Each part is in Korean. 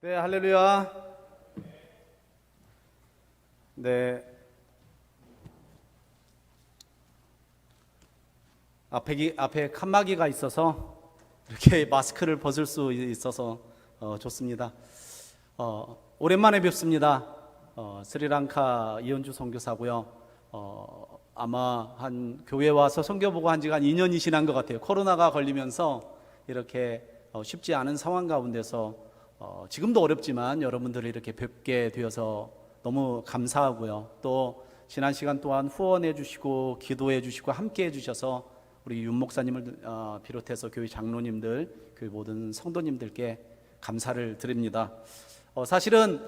네, 할렐루야. 네, 앞에 칸막이가 있어서 이렇게 마스크를 벗을 수 있어서 좋습니다. 오랜만에 뵙습니다. 스리랑카 이현주 선교사고요. 아마 한 교회 와서 선교 보고 한 지가 한 2년이 지난 것 같아요. 코로나가 걸리면서 이렇게 쉽지 않은 상황 가운데서 지금도 어렵지만 여러분들을 이렇게 뵙게 되어서 너무 감사하고요. 또 지난 시간 동안 후원해 주시고 기도해 주시고 함께 해 주셔서 우리 윤 목사님을 비롯해서 교회 장로님들, 교회 모든 성도님들께 감사를 드립니다. 사실은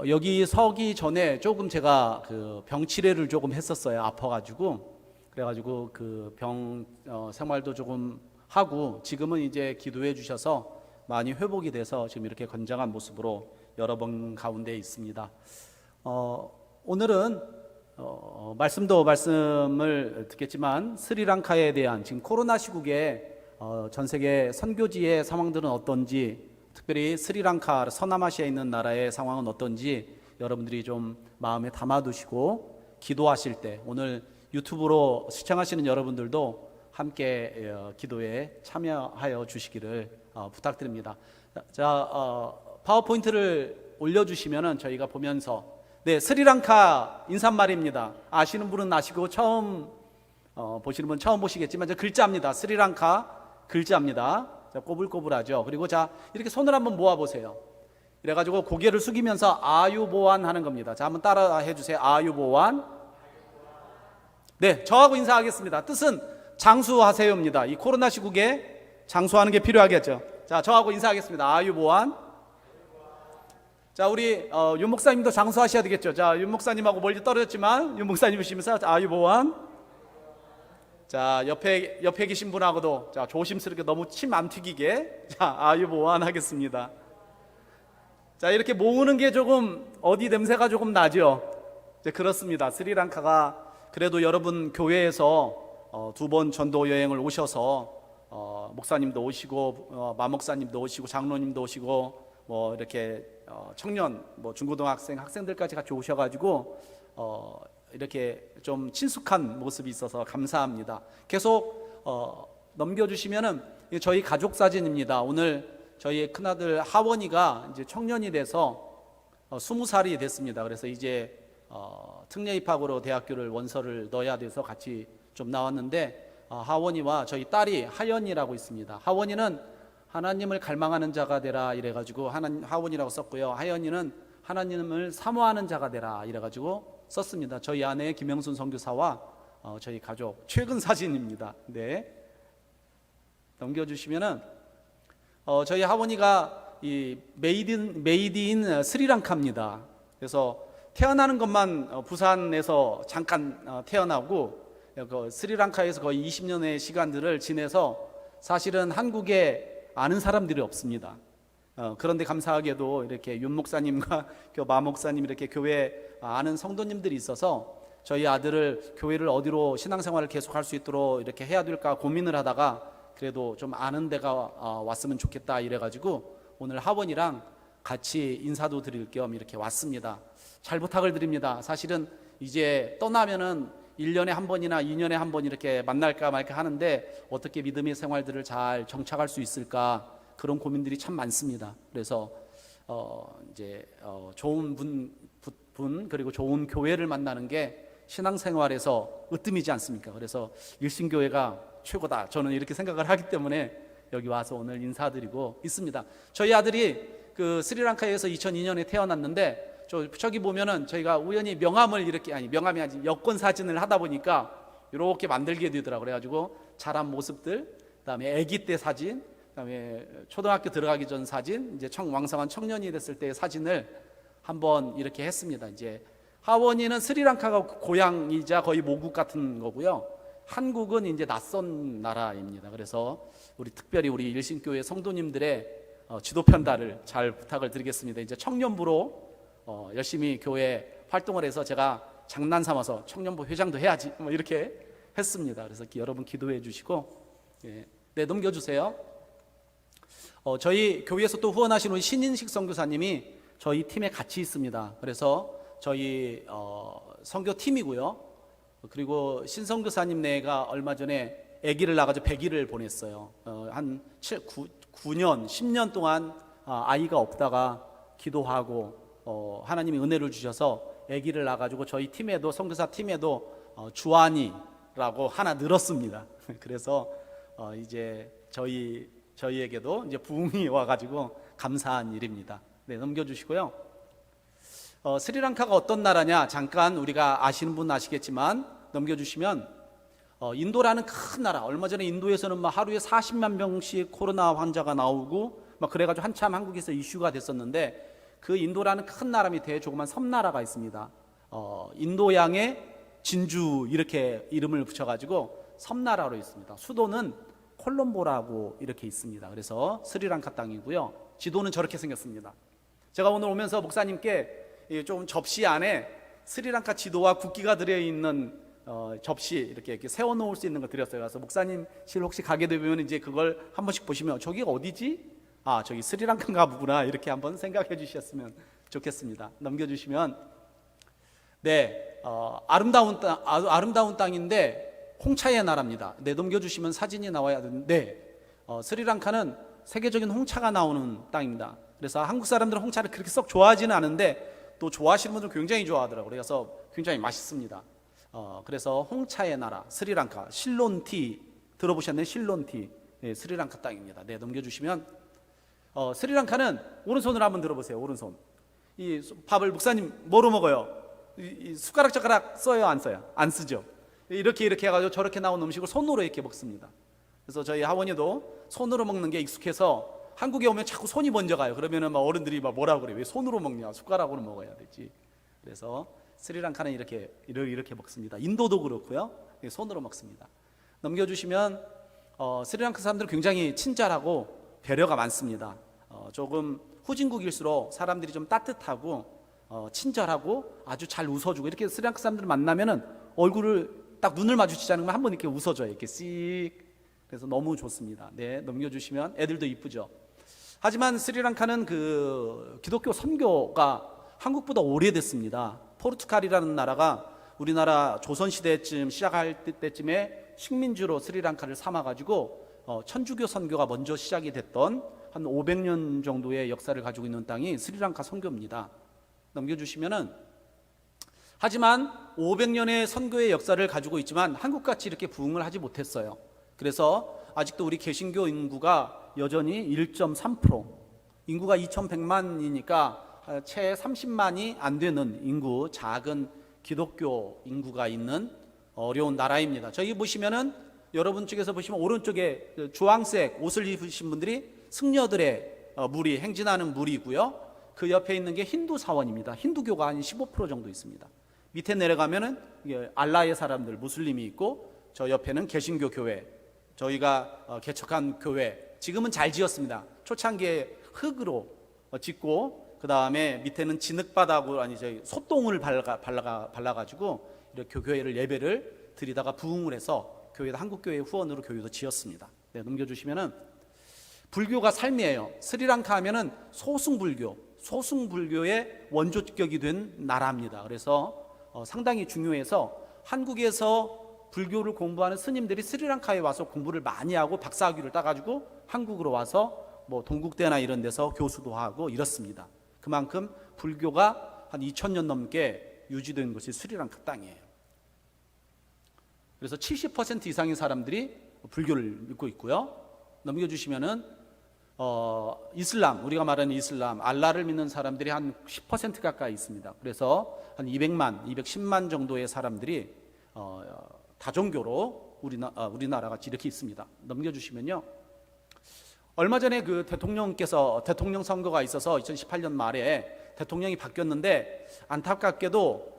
여기 서기 전에 조금 제가 그 병치레를 조금 했었어요. 아파가지고. 그래가지고 그 병 생활도 조금 하고 지금은 이제 기도해 주셔서 많이 회복이 돼서 지금 이렇게 건강한 모습으로 여러분 가운데 있습니다. 오늘은 말씀을 듣겠지만 스리랑카에 대한 지금 코로나 시국에 전 세계 선교지의 상황들은 어떤지, 특별히 스리랑카 서남아시아에 있는 나라의 상황은 어떤지 여러분들이 좀 마음에 담아두시고 기도하실 때 오늘 유튜브로 시청하시는 여러분들도 함께 기도에 참여하여 주시기를 부탁드립니다. 자, 파워포인트를 올려주시면은 저희가 보면서, 네, 스리랑카 인사말입니다. 아시는 분은 아시고 처음 보시는 분은 처음 보시겠지만 저 글자입니다. 스리랑카 글자입니다. 자, 꼬불꼬불하죠. 그리고 자, 이렇게 손을 한번 모아 보세요. 이래가지고 고개를 숙이면서 아유보안 하는 겁니다. 자, 한번 따라 해주세요. 아유보안. 네, 저하고 인사하겠습니다. 뜻은 장수하세요입니다. 이 코로나 시국에 장수하는 게 필요하겠죠. 자, 저하고 인사하겠습니다. 아유보안. 자, 우리 윤 목사님도 장수하셔야 되겠죠. 자, 윤 목사님하고 멀리 떨어졌지만 윤 목사님 보시면서 아유보안. 자, 옆에 계신 분하고도 자, 조심스럽게 너무 침 안 튀기게 자, 아유보안 하겠습니다. 자, 이렇게 모으는 게 조금 어디 냄새가 조금 나죠. 네, 그렇습니다. 스리랑카가 그래도 여러분 교회에서 2번 전도 여행을 오셔서 목사님도 오시고 마목사님도 오시고 장로님도 오시고 뭐 이렇게 청년 뭐 중고등학생 학생들까지 같이 오셔가지고 이렇게 좀 친숙한 모습이 있어서 감사합니다. 계속 넘겨주시면은 저희 가족 사진입니다. 오늘 저희 큰아들 하원이가 이제 청년이 돼서 20살이 됐습니다. 그래서 이제 특례 입학으로 대학교를 원서를 넣어야 돼서 같이 좀 나왔는데 하원이와 저희 딸이 하연이라고 있습니다. 하원이는 하나님을 갈망하는 자가 되라 이래가지고 하원이라고 썼고요. 하연이는 하나님을 사모하는 자가 되라 이래가지고 썼습니다. 저희 아내 김영순 선교사와 저희 가족 최근 사진입니다. 네, 넘겨주시면은 저희 하원이가 이 메이드 인 스리랑카입니다. 그래서 태어나는 것만 부산에서 잠깐 태어나고 스리랑카에서 거의 20년의 시간들을 지내서 사실은 한국에 아는 사람들이 없습니다. 그런데 감사하게도 이렇게 윤 목사님과 마 목사님 이렇게 교회 아는 성도님들이 있어서 저희 아들을 교회를 어디로 신앙생활을 계속할 수 있도록 이렇게 해야 될까 고민을 하다가 그래도 좀 아는 데가 왔으면 좋겠다 이래가지고 오늘 하원이랑 같이 인사도 드릴 겸 이렇게 왔습니다. 잘 부탁을 드립니다. 사실은 이제 떠나면은 1년에 한 번이나 2년에 한 번 이렇게 만날까 말까 하는데 어떻게 믿음의 생활들을 잘 정착할 수 있을까 그런 고민들이 참 많습니다. 그래서 이제 좋은 분 그리고 좋은 교회를 만나는 게 신앙생활에서 으뜸이지 않습니까? 그래서 일신교회가 최고다 저는 이렇게 생각을 하기 때문에 여기 와서 오늘 인사드리고 있습니다. 저희 아들이 그 스리랑카에서 2002년에 태어났는데 저기 보면은 저희가 우연히 명함을 이렇게 명함이 아니지 여권 사진을 하다 보니까 이렇게 만들게 되더라고요. 그래가지고 자란 모습들, 그다음에 아기 때 사진, 그다음에 초등학교 들어가기 전 사진, 이제 왕성한 청년이 됐을 때의 사진을 한번 이렇게 했습니다. 이제 하원이는 스리랑카가 고향이자 거의 모국 같은 거고요. 한국은 이제 낯선 나라입니다. 그래서 특별히 우리 일신교회 성도님들의 지도 편달을 잘 부탁을 드리겠습니다. 이제 청년부로 열심히 교회 활동을 해서 제가 장난 삼아서 청년부 회장도 해야지 뭐 이렇게 했습니다. 그래서 여러분 기도해 주시고 네, 넘겨주세요. 저희 교회에서 또 후원하신 우리 신인식 선교사님이 저희 팀에 같이 있습니다. 그래서 저희 선교팀이고요. 그리고 신 선교사님 내가 얼마 전에 아기를 낳아서 100일을 보냈어요. 한 9년, 10년 동안 아이가 없다가 기도하고 하나님이 은혜를 주셔서 아기를 낳아가지고 저희 팀에도, 선교사 팀에도 주한이라고 하나 늘었습니다. 그래서 이제 저희에게도 이제 부흥이 와가지고 감사한 일입니다. 네, 넘겨주시고요. 스리랑카가 어떤 나라냐, 잠깐 우리가 아시는 분 아시겠지만 넘겨주시면, 인도라는 큰 나라, 얼마 전에 인도에서는 막 하루에 40만 명씩 코로나 환자가 나오고 막 그래가지고 한참 한국에서 이슈가 됐었는데, 그 인도라는 큰 나라 밑에 조그만 섬나라가 있습니다. 인도양의 진주 이렇게 이름을 붙여가지고 섬나라로 있습니다. 수도는 콜롬보라고 이렇게 있습니다. 그래서 스리랑카 땅이고요. 지도는 저렇게 생겼습니다. 제가 오늘 오면서 목사님께 좀 접시 안에 스리랑카 지도와 국기가 들어있는 접시 이렇게 세워놓을 수 있는 걸 드렸어요. 그래서 목사님실 혹시 가게 되면 이제 그걸 한 번씩 보시면 저기가 어디지? 아, 저기 스리랑카인가 보구나, 이렇게 한번 생각해 주셨으면 좋겠습니다. 넘겨주시면, 네, 아름다운 땅인데 홍차의 나라입니다. 네, 넘겨주시면 사진이 나와야 되는데, 스리랑카는 세계적인 홍차가 나오는 땅입니다. 그래서 한국 사람들은 홍차를 그렇게 썩 좋아하지는 않은데 또 좋아하시는 분들은 굉장히 좋아하더라고요. 그래서 굉장히 맛있습니다. 그래서 홍차의 나라 스리랑카, 실론티 들어보셨나요? 실론티. 네, 스리랑카 땅입니다. 네, 넘겨주시면, 스리랑카는 오른손으로 한번 들어보세요. 오른손. 이 밥을 목사님 뭐로 먹어요? 이 숟가락 젓가락 써요, 안 써요? 안 쓰죠. 이렇게 해가지고 저렇게 나온 음식을 손으로 이렇게 먹습니다. 그래서 저희 하원이도 손으로 먹는 게 익숙해서 한국에 오면 자꾸 손이 먼저 가요. 그러면은 막 어른들이 막 뭐라고 그래요? 왜 손으로 먹냐? 숟가락으로 먹어야 되지. 그래서 스리랑카는 이렇게 먹습니다. 인도도 그렇고요. 손으로 먹습니다. 넘겨주시면, 스리랑카 사람들은 굉장히 친절하고 배려가 많습니다. 조금 후진국일수록 사람들이 좀 따뜻하고 친절하고 아주 잘 웃어주고, 이렇게 스리랑카 사람들을 만나면은 얼굴을 딱 눈을 마주치지 않으면 한번 이렇게 웃어줘요. 이렇게 씩. 그래서 너무 좋습니다. 네, 넘겨주시면 애들도 이쁘죠. 하지만 스리랑카는 그 기독교 선교가 한국보다 오래됐습니다. 포르투갈이라는 나라가 우리나라 조선시대쯤 시작할 때쯤에 식민지로 스리랑카를 삼아가지고 천주교 선교가 먼저 시작이 됐던 한 500년 정도의 역사를 가지고 있는 땅이 스리랑카 선교입니다. 넘겨주시면은, 하지만 500년의 선교의 역사를 가지고 있지만 한국같이 이렇게 부흥을 하지 못했어요. 그래서 아직도 우리 개신교 인구가 여전히 1.3%, 인구가 2100만이니까 채 30만이 안 되는 인구, 작은 기독교 인구가 있는 어려운 나라입니다. 저기 보시면은, 여러분 쪽에서 보시면 오른쪽에 주황색 옷을 입으신 분들이 승려들의 무리, 행진하는 무리고요. 그 옆에 있는 게 힌두 사원입니다. 힌두교가 한 15% 정도 있습니다. 밑에 내려가면은 알라의 사람들, 무슬림이 있고, 저 옆에는 개신교 교회, 저희가 개척한 교회, 지금은 잘 지었습니다. 초창기에 흙으로 짓고, 그 다음에 밑에는 진흙바닥으로, 소똥을 발라가지고 이렇게 교회를, 예배를 드리다가 부흥을 해서 교회도 한국교회 후원으로 교회도 지었습니다. 네, 넘겨주시면은, 불교가 삶이에요. 스리랑카 하면은 소승불교의 원조격이 된 나라입니다. 그래서 상당히 중요해서 한국에서 불교를 공부하는 스님들이 스리랑카에 와서 공부를 많이 하고 박사학위를 따가지고 한국으로 와서 뭐 동국대나 이런 데서 교수도 하고 이렇습니다. 그만큼 불교가 한 2000년 넘게 유지된 것이 스리랑카 땅이에요. 그래서 70% 이상의 사람들이 불교를 믿고 있고요. 넘겨주시면은, 이슬람, 우리가 말하는 이슬람, 알라를 믿는 사람들이 한 10% 가까이 있습니다. 그래서 한 210만 정도의 사람들이 다종교로 우리나라 같이 이렇게 있습니다. 넘겨주시면요, 얼마 전에 그 대통령께서 대통령 선거가 있어서 2018년 말에 대통령이 바뀌었는데, 안타깝게도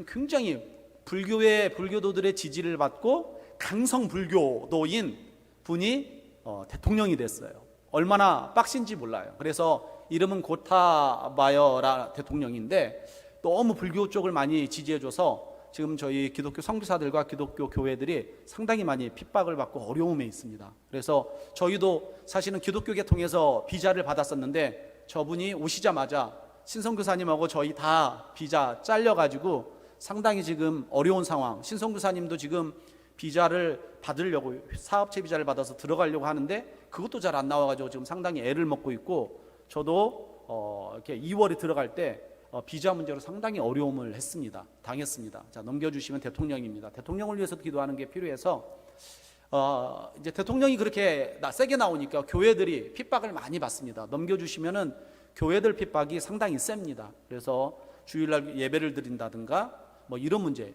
굉장히 불교도들의 지지를 받고 강성 불교도인 분이 대통령이 됐어요. 얼마나 빡신지 몰라요. 그래서 이름은 고타바여라 대통령인데, 너무 불교 쪽을 많이 지지해줘서 지금 저희 기독교 선교사들과 기독교 교회들이 상당히 많이 핍박을 받고 어려움에 있습니다. 그래서 저희도 사실은 기독교계 통해서 비자를 받았었는데 저분이 오시자마자 신선교사님하고 저희 다 비자 잘려가지고 상당히 지금 어려운 상황. 신선교사님도 지금 비자를 받으려고 사업체 비자를 받아서 들어가려고 하는데 그것도 잘 안 나와가지고 지금 상당히 애를 먹고 있고, 저도 이렇게 2월에 들어갈 때 비자 문제로 상당히 어려움을 당했습니다. 자, 넘겨주시면 대통령입니다. 대통령을 위해서 기도하는 게 필요해서 이제 대통령이 그렇게 세게 나오니까 교회들이 핍박을 많이 받습니다. 넘겨주시면은 교회들 핍박이 상당히 셉니다. 그래서 주일날 예배를 드린다든가 뭐 이런 문제,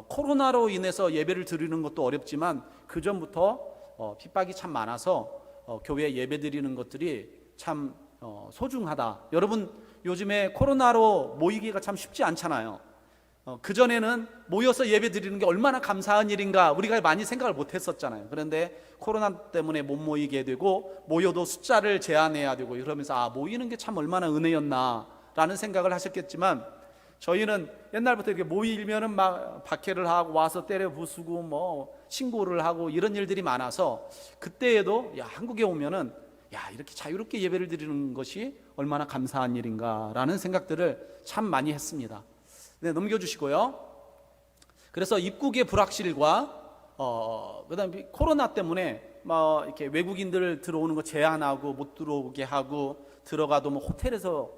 코로나로 인해서 예배를 드리는 것도 어렵지만 그 전부터 핍박이 참 많아서 교회 예배 드리는 것들이 참 소중하다. 여러분, 요즘에 코로나로 모이기가 참 쉽지 않잖아요. 그전에는 모여서 예배 드리는 게 얼마나 감사한 일인가 우리가 많이 생각을 못 했었잖아요. 그런데 코로나 때문에 못 모이게 되고, 모여도 숫자를 제한해야 되고 이러면서 모이는 게 참 얼마나 은혜였나 라는 생각을 하셨겠지만, 저희는 옛날부터 이렇게 모이면은 막 박해를 하고 와서 때려 부수고 뭐 신고를 하고 이런 일들이 많아서, 그때에도 한국에 오면은 이렇게 자유롭게 예배를 드리는 것이 얼마나 감사한 일인가라는 생각들을 참 많이 했습니다. 네, 넘겨주시고요. 그래서 입국의 불확실과 그다음에 코로나 때문에 뭐 이렇게 외국인들 들어오는 거 제한하고 못 들어오게 하고, 들어가도 뭐 호텔에서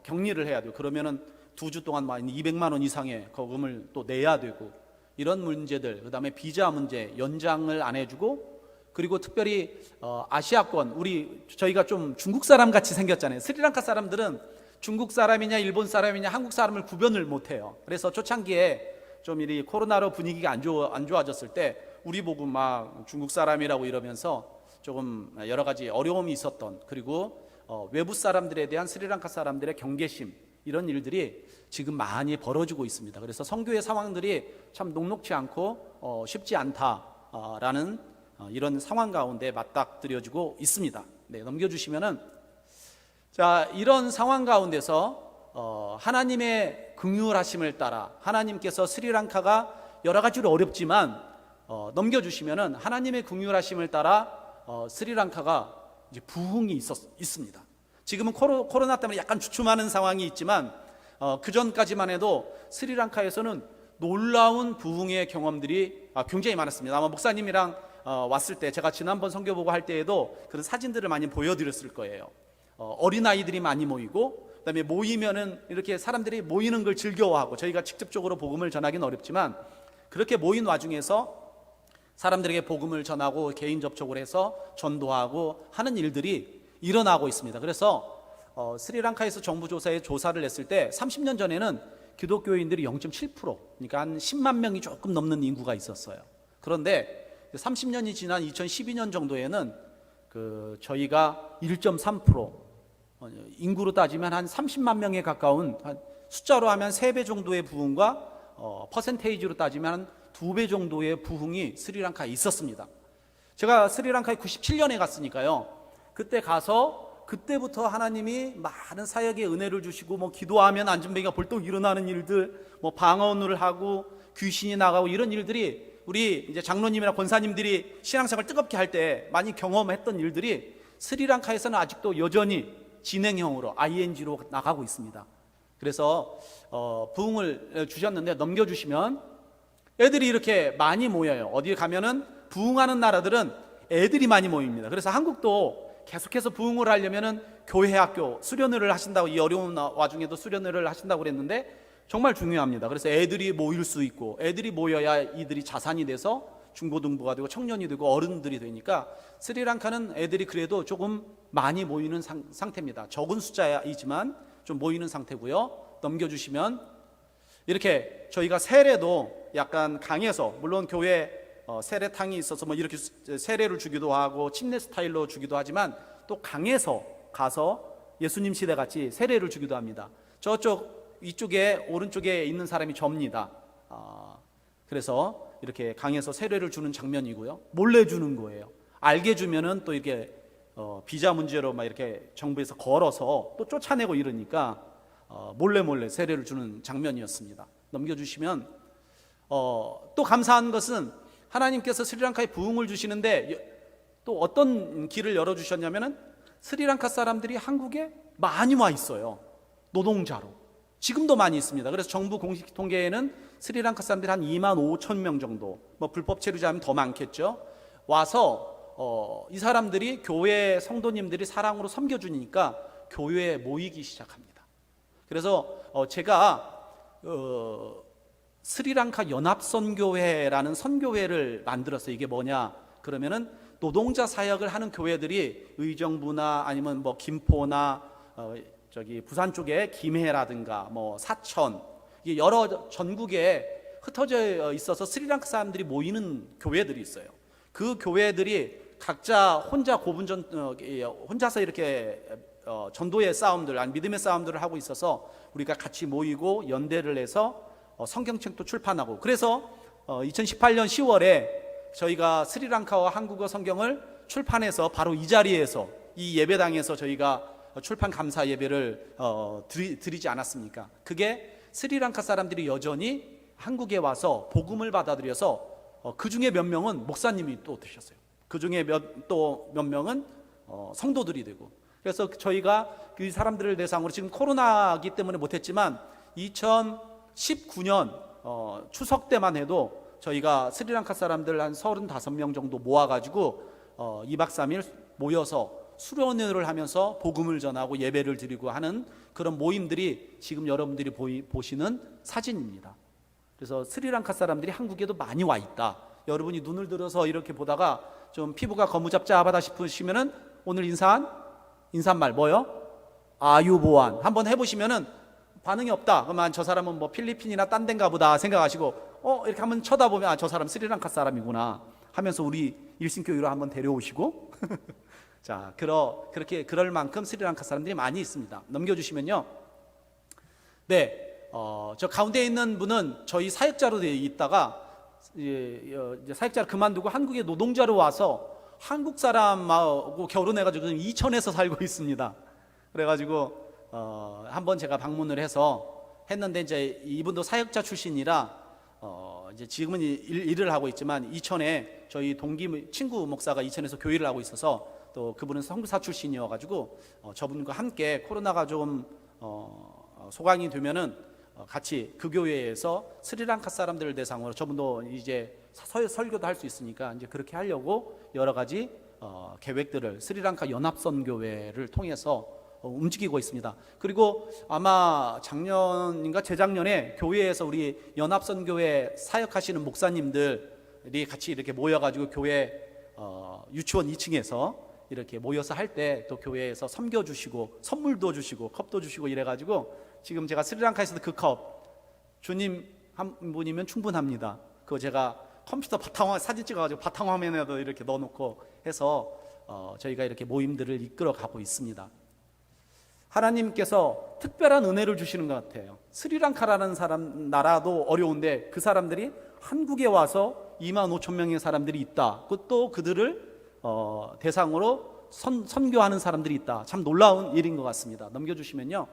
격리를 해야 돼요. 그러면은 2주 동안 200만 원 이상의 거금을 또 내야 되고, 이런 문제들, 그다음에 비자 문제 연장을 안 해주고, 그리고 특별히 아시아권, 저희가 좀 중국 사람 같이 생겼잖아요. 스리랑카 사람들은 중국 사람이냐 일본 사람이냐 한국 사람을 구별을 못해요. 그래서 초창기에 좀 이 코로나로 분위기가 안 좋아졌을 때 우리 보고 막 중국 사람이라고 이러면서 조금 여러 가지 어려움이 있었던, 그리고 외부 사람들에 대한 스리랑카 사람들의 경계심, 이런 일들이 지금 많이 벌어지고 있습니다. 그래서 선교의 상황들이 참 녹록지 않고 쉽지 않다라는 이런 상황 가운데 맞닥뜨려지고 있습니다. 네, 넘겨주시면은, 자, 이런 상황 가운데서 하나님의 긍휼하심을 따라 하나님께서 스리랑카가 여러 가지로 어렵지만 넘겨주시면은 하나님의 긍휼하심을 따라 스리랑카가 이제 부흥이 있습니다. 지금은 코로나 때문에 약간 주춤하는 상황이 있지만 그 전까지만 해도 스리랑카에서는 놀라운 부흥의 경험들이 굉장히 많았습니다. 아마 목사님이랑 왔을 때, 제가 지난번 선교 보고 할 때에도 그런 사진들을 많이 보여드렸을 거예요. 어린아이들이 많이 모이고, 그다음에 모이면은 이렇게 사람들이 모이는 걸 즐거워하고, 저희가 직접적으로 복음을 전하기는 어렵지만 그렇게 모인 와중에서 사람들에게 복음을 전하고 개인 접촉을 해서 전도하고 하는 일들이 일어나고 있습니다. 그래서 스리랑카에서 정부 조사에 조사를 했을 때 30년 전에는 기독교인들이 0.7%, 그러니까 한 10만 명이 조금 넘는 인구가 있었어요. 그런데 30년이 지난 2012년 정도에는 저희가 1.3%, 인구로 따지면 한 30만 명에 가까운, 숫자로 하면 3배 정도의 부흥과 퍼센테이지로 따지면 한 2배 정도의 부흥이 스리랑카에 있었습니다. 제가 스리랑카에 97년에 갔으니까요. 그때 가서 그때부터 하나님이 많은 사역의 은혜를 주시고, 뭐 기도하면 안전뱅이가 벌떡 일어나는 일들, 뭐 방언을 하고 귀신이 나가고 이런 일들이 우리 이제 장로님이나 권사님들이 신앙생활 뜨겁게 할 때 많이 경험했던 일들이 스리랑카에서는 아직도 여전히 진행형으로 ING로 나가고 있습니다. 그래서 부흥을 주셨는데, 넘겨주시면 애들이 이렇게 많이 모여요. 어디에 가면은 부흥하는 나라들은 애들이 많이 모입니다. 그래서 한국도 계속해서 부흥을 하려면은 교회 학교 수련회를 하신다고, 이 어려운 와중에도 수련회를 하신다고 그랬는데 정말 중요합니다. 그래서 애들이 모일 수 있고, 애들이 모여야 이들이 자산이 돼서 중고등부가 되고 청년이 되고 어른들이 되니까, 스리랑카는 애들이 그래도 조금 많이 모이는 상태입니다. 적은 숫자이지만 좀 모이는 상태고요. 넘겨주시면, 이렇게 저희가 세례도 약간 강해서, 물론 교회 세례탕이 있어서 뭐 이렇게 세례를 주기도 하고 침례 스타일로 주기도 하지만, 또 강해서 가서 예수님 시대 같이 세례를 주기도 합니다. 이쪽에 오른쪽에 있는 사람이 접니다. 그래서 이렇게 강해서 세례를 주는 장면이고요. 몰래 주는 거예요. 알게 주면은 또 이렇게 비자 문제로 막 이렇게 정부에서 걸어서 또 쫓아내고 이러니까 몰래 세례를 주는 장면이었습니다. 넘겨주시면, 또 감사한 것은 하나님께서 스리랑카에 부흥을 주시는데 또 어떤 길을 열어주셨냐면은 스리랑카 사람들이 한국에 많이 와 있어요. 노동자로. 지금도 많이 있습니다. 그래서 정부 공식 통계에는 스리랑카 사람들이 한 2만 5천 명 정도, 뭐 불법 체류자면 더 많겠죠. 와서 이 사람들이 교회 성도님들이 사랑으로 섬겨주니까 교회에 모이기 시작합니다. 그래서 제가 스리랑카 연합선교회라는 선교회를 만들었어요. 이게 뭐냐 그러면은 노동자 사역을 하는 교회들이 의정부나 아니면 뭐 김포나 부산 쪽에 김해라든가 뭐 사천, 이게 여러 전국에 흩어져 있어서 스리랑카 사람들이 모이는 교회들이 있어요. 그 교회들이 각자 혼자 혼자서 이렇게 전도의 싸움들, 아니 믿음의 싸움들을 하고 있어서 우리가 같이 모이고 연대를 해서 성경책도 출판하고, 그래서 2018년 10월에 저희가 스리랑카와 한국어 성경을 출판해서 바로 이 자리에서 이 예배당에서 저희가 출판 감사 예배를 드리지 않았습니까? 그게 스리랑카 사람들이 여전히 한국에 와서 복음을 받아들여서 그 중에 몇 명은 목사님이 또 되셨어요. 그 중에 몇 명은 성도들이 되고, 그래서 저희가 그 사람들을 대상으로 지금 코로나기 때문에 못했지만 2019년 추석 때만 해도 저희가 스리랑카 사람들 한 35명 정도 모아가지고 2박 3일 모여서 수련회를 하면서 복음을 전하고 예배를 드리고 하는 그런 모임들이 지금 여러분들이 보시는 사진입니다. 그래서 스리랑카 사람들이 한국에도 많이 와 있다. 여러분이 눈을 들어서 이렇게 보다가 좀 피부가 거무잡잡하다 싶으시면은 오늘 인사한 말 뭐요? 아유보안 한번 해보시면은 반응이 없다 그러면 저 사람은 뭐 필리핀이나 딴 데인가 보다 생각하시고 이렇게 한번 쳐다보면 저 사람 스리랑카 사람이구나 하면서 우리 일신교회로 한번 데려오시고 자, 그렇게 그럴 만큼 스리랑카 사람들이 많이 있습니다. 넘겨주시면요. 네, 저 가운데 있는 분은 저희 사역자로 있다가 이제 사역자를 그만두고 한국에 노동자로 와서 한국 사람하고 결혼해가지고 지금 이천에서 살고 있습니다. 그래가지고 한번 제가 방문을 해서 했는데 이제 이분도 사역자 출신이라 이제 지금은 일을 하고 있지만 이천에 저희 동기 친구 목사가 이천에서 교회를 하고 있어서 또 그분은 선교사 출신이어가지고 저분과 함께 코로나가 좀 소강이 되면은 같이 그 교회에서 스리랑카 사람들을 대상으로 저분도 이제 설교도 할 수 있으니까 이제 그렇게 하려고 여러 가지 계획들을 스리랑카 연합선교회를 통해서 움직이고 있습니다. 그리고 아마 작년인가 재작년에 교회에서 우리 연합선교회 사역하시는 목사님들이 같이 이렇게 모여가지고 교회 유치원 2층에서 이렇게 모여서 할 때 또 교회에서 섬겨주시고 선물도 주시고 컵도 주시고 이래가지고 지금 제가 스리랑카에서도 그 컵 주님 한 분이면 충분합니다. 그거 제가 컴퓨터 바탕화면 사진 찍어가지고 바탕화면에도 이렇게 넣어놓고 해서 저희가 이렇게 모임들을 이끌어 가고 있습니다. 하나님께서 특별한 은혜를 주시는 것 같아요. 스리랑카라는 나라도 어려운데 그 사람들이 한국에 와서 2만 5천 명의 사람들이 있다. 또 그들을 대상으로 선교하는 사람들이 있다. 참 놀라운 일인 것 같습니다. 넘겨주시면요.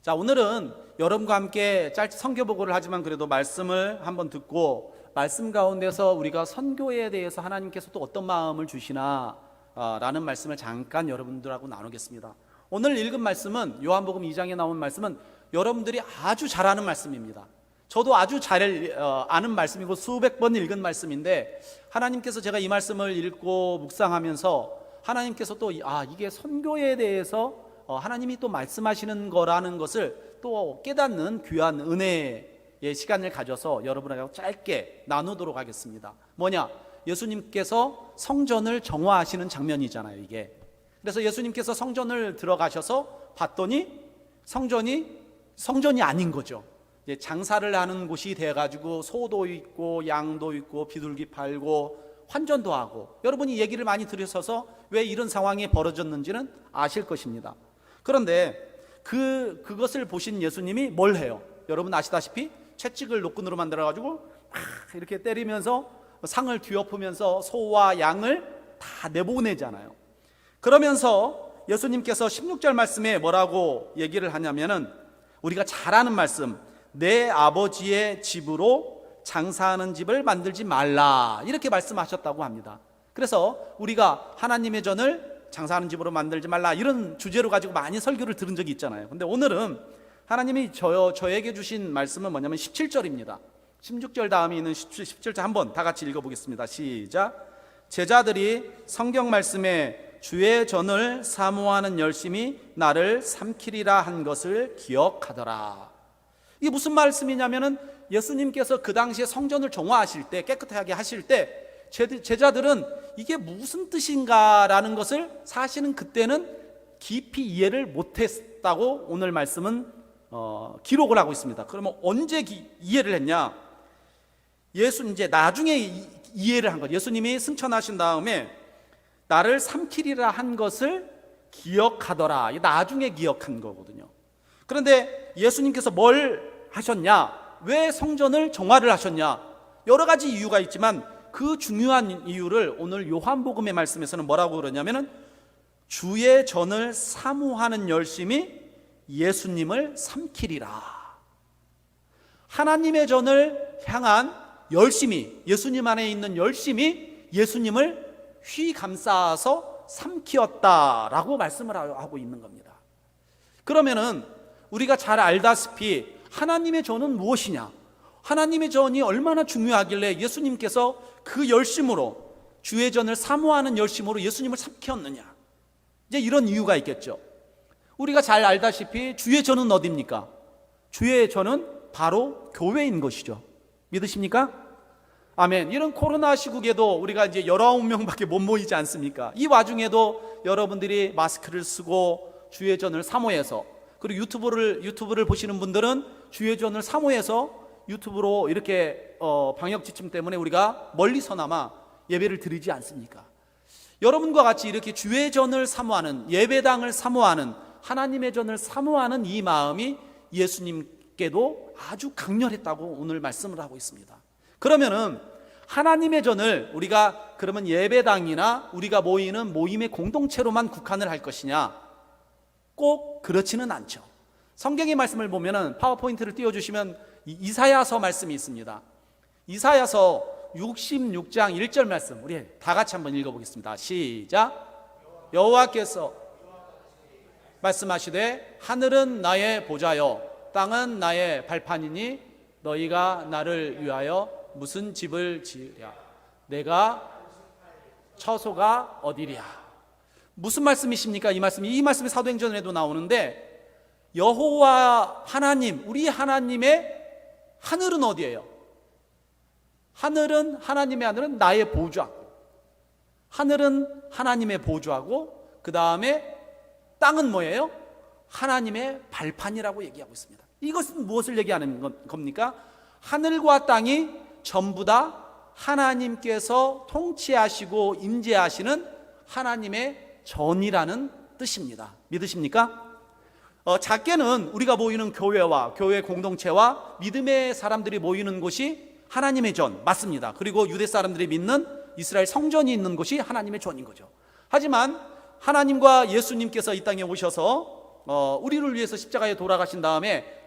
자, 오늘은 여러분과 함께 짧게 선교 보고를 하지만 그래도 말씀을 한번 듣고 말씀 가운데서 우리가 선교에 대해서 하나님께서 또 어떤 마음을 주시나 라는 말씀을 잠깐 여러분들하고 나누겠습니다. 오늘 읽은 말씀은 요한복음 2장에 나온 말씀은 여러분들이 아주 잘 아는 말씀입니다. 저도 아주 잘 아는 말씀이고 수백 번 읽은 말씀인데 하나님께서 제가 이 말씀을 읽고 묵상하면서 하나님께서 또 이게 선교에 대해서 하나님이 또 말씀하시는 거라는 것을 또 깨닫는 귀한 은혜의 시간을 가져서 여러분하고 짧게 나누도록 하겠습니다. 뭐냐? 예수님께서 성전을 정화하시는 장면이잖아요, 이게. 그래서 예수님께서 성전을 들어가셔서 봤더니 성전이 아닌 거죠. 이제 장사를 하는 곳이 돼가지고 소도 있고 양도 있고 비둘기 팔고 환전도 하고, 여러분이 얘기를 많이 들으셔서 왜 이런 상황이 벌어졌는지는 아실 것입니다. 그런데 그것을 보신 예수님이 뭘 해요? 여러분 아시다시피 채찍을 노끈으로 만들어가지고 이렇게 때리면서 상을 뒤엎으면서 소와 양을 다 내보내잖아요. 그러면서 예수님께서 16절 말씀에 뭐라고 얘기를 하냐면은 우리가 잘 아는 말씀, 내 아버지의 집으로 장사하는 집을 만들지 말라, 이렇게 말씀하셨다고 합니다. 그래서 우리가 하나님의 전을 장사하는 집으로 만들지 말라, 이런 주제로 가지고 많이 설교를 들은 적이 있잖아요. 근데 오늘은 하나님이 저에게 주신 말씀은 뭐냐면 17절입니다. 16절 다음에 있는 17절 한번 다 같이 읽어보겠습니다. 시작. 제자들이 성경 말씀에 주의 전을 사모하는 열심이 나를 삼키리라 한 것을 기억하더라. 이게 무슨 말씀이냐면은 예수님께서 그 당시에 성전을 정화하실 때, 깨끗하게 하실 때 제자들은 이게 무슨 뜻인가라는 것을 사실은 그때는 깊이 이해를 못했다고 오늘 말씀은 기록을 하고 있습니다. 그러면 언제 이해를 했냐? 이제 나중에 이해를 한 거죠. 예수님이 승천하신 다음에 나를 삼키리라 한 것을 기억하더라, 나중에 기억한 거거든요. 그런데 예수님께서 뭘 하셨냐? 왜 성전을 정화를 하셨냐? 여러 가지 이유가 있지만 그 중요한 이유를 오늘 요한복음의 말씀에서는 뭐라고 그러냐면은 주의 전을 사모하는 열심이 예수님을 삼키리라. 하나님의 전을 향한 열심이, 예수님 안에 있는 열심이 예수님을 휘감싸서 삼키었다라고 말씀을 하고 있는 겁니다. 그러면은 우리가 잘 알다시피 하나님의 전은 무엇이냐? 하나님의 전이 얼마나 중요하길래 예수님께서 그 열심으로, 주의 전을 사모하는 열심으로 예수님을 삼켰느냐? 이제 이런 이유가 있겠죠. 우리가 잘 알다시피 주의 전은 어디입니까? 주의 전은 바로 교회인 것이죠. 믿으십니까? 아멘. 이런 코로나 시국에도 우리가 이제 19명밖에 못 모이지 않습니까? 이 와중에도 여러분들이 마스크를 쓰고 주의 전을 사모해서, 그리고 유튜브를 보시는 분들은 주의 전을 사모해서 유튜브로 이렇게 방역 지침 때문에 우리가 멀리서나마 예배를 드리지 않습니까? 여러분과 같이 이렇게 주의 전을 사모하는, 예배당을 사모하는, 하나님의 전을 사모하는 이 마음이 예수님께도 아주 강렬했다고 오늘 말씀을 하고 있습니다. 그러면은 하나님의 전을 우리가 그러면 예배당이나 우리가 모이는 모임의 공동체로만 국한을 할 것이냐? 꼭 그렇지는 않죠. 성경의 말씀을 보면은 파워포인트를 띄워주시면 이사야서 말씀이 있습니다. 이사야서 66장 1절 말씀, 우리 다 같이 한번 읽어보겠습니다. 시작. 여호와께서 말씀하시되 하늘은 나의 보좌요 땅은 나의 발판이니 너희가 나를 위하여 무슨 집을 지으랴? 내가 처소가 어디랴? 무슨 말씀이십니까? 이 말씀이 사도행전에도 나오는데, 여호와 하나님, 우리 하나님의 하늘은 어디예요? 하나님의 하늘은 나의 보좌고, 하늘은 하나님의 보좌고, 그 다음에 땅은 뭐예요? 하나님의 발판이라고 얘기하고 있습니다. 이것은 무엇을 얘기하는 겁니까? 하늘과 땅이 전부 다 하나님께서 통치하시고 임재하시는 하나님의 전이라는 뜻입니다. 믿으십니까? 작게는 우리가 모이는 교회와 교회 공동체와 믿음의 사람들이 모이는 곳이 하나님의 전, 맞습니다. 그리고 유대 사람들이 믿는 이스라엘 성전이 있는 곳이 하나님의 전인 거죠. 하지만 하나님과 예수님께서 이 땅에 오셔서 우리를 위해서 십자가에 돌아가신 다음에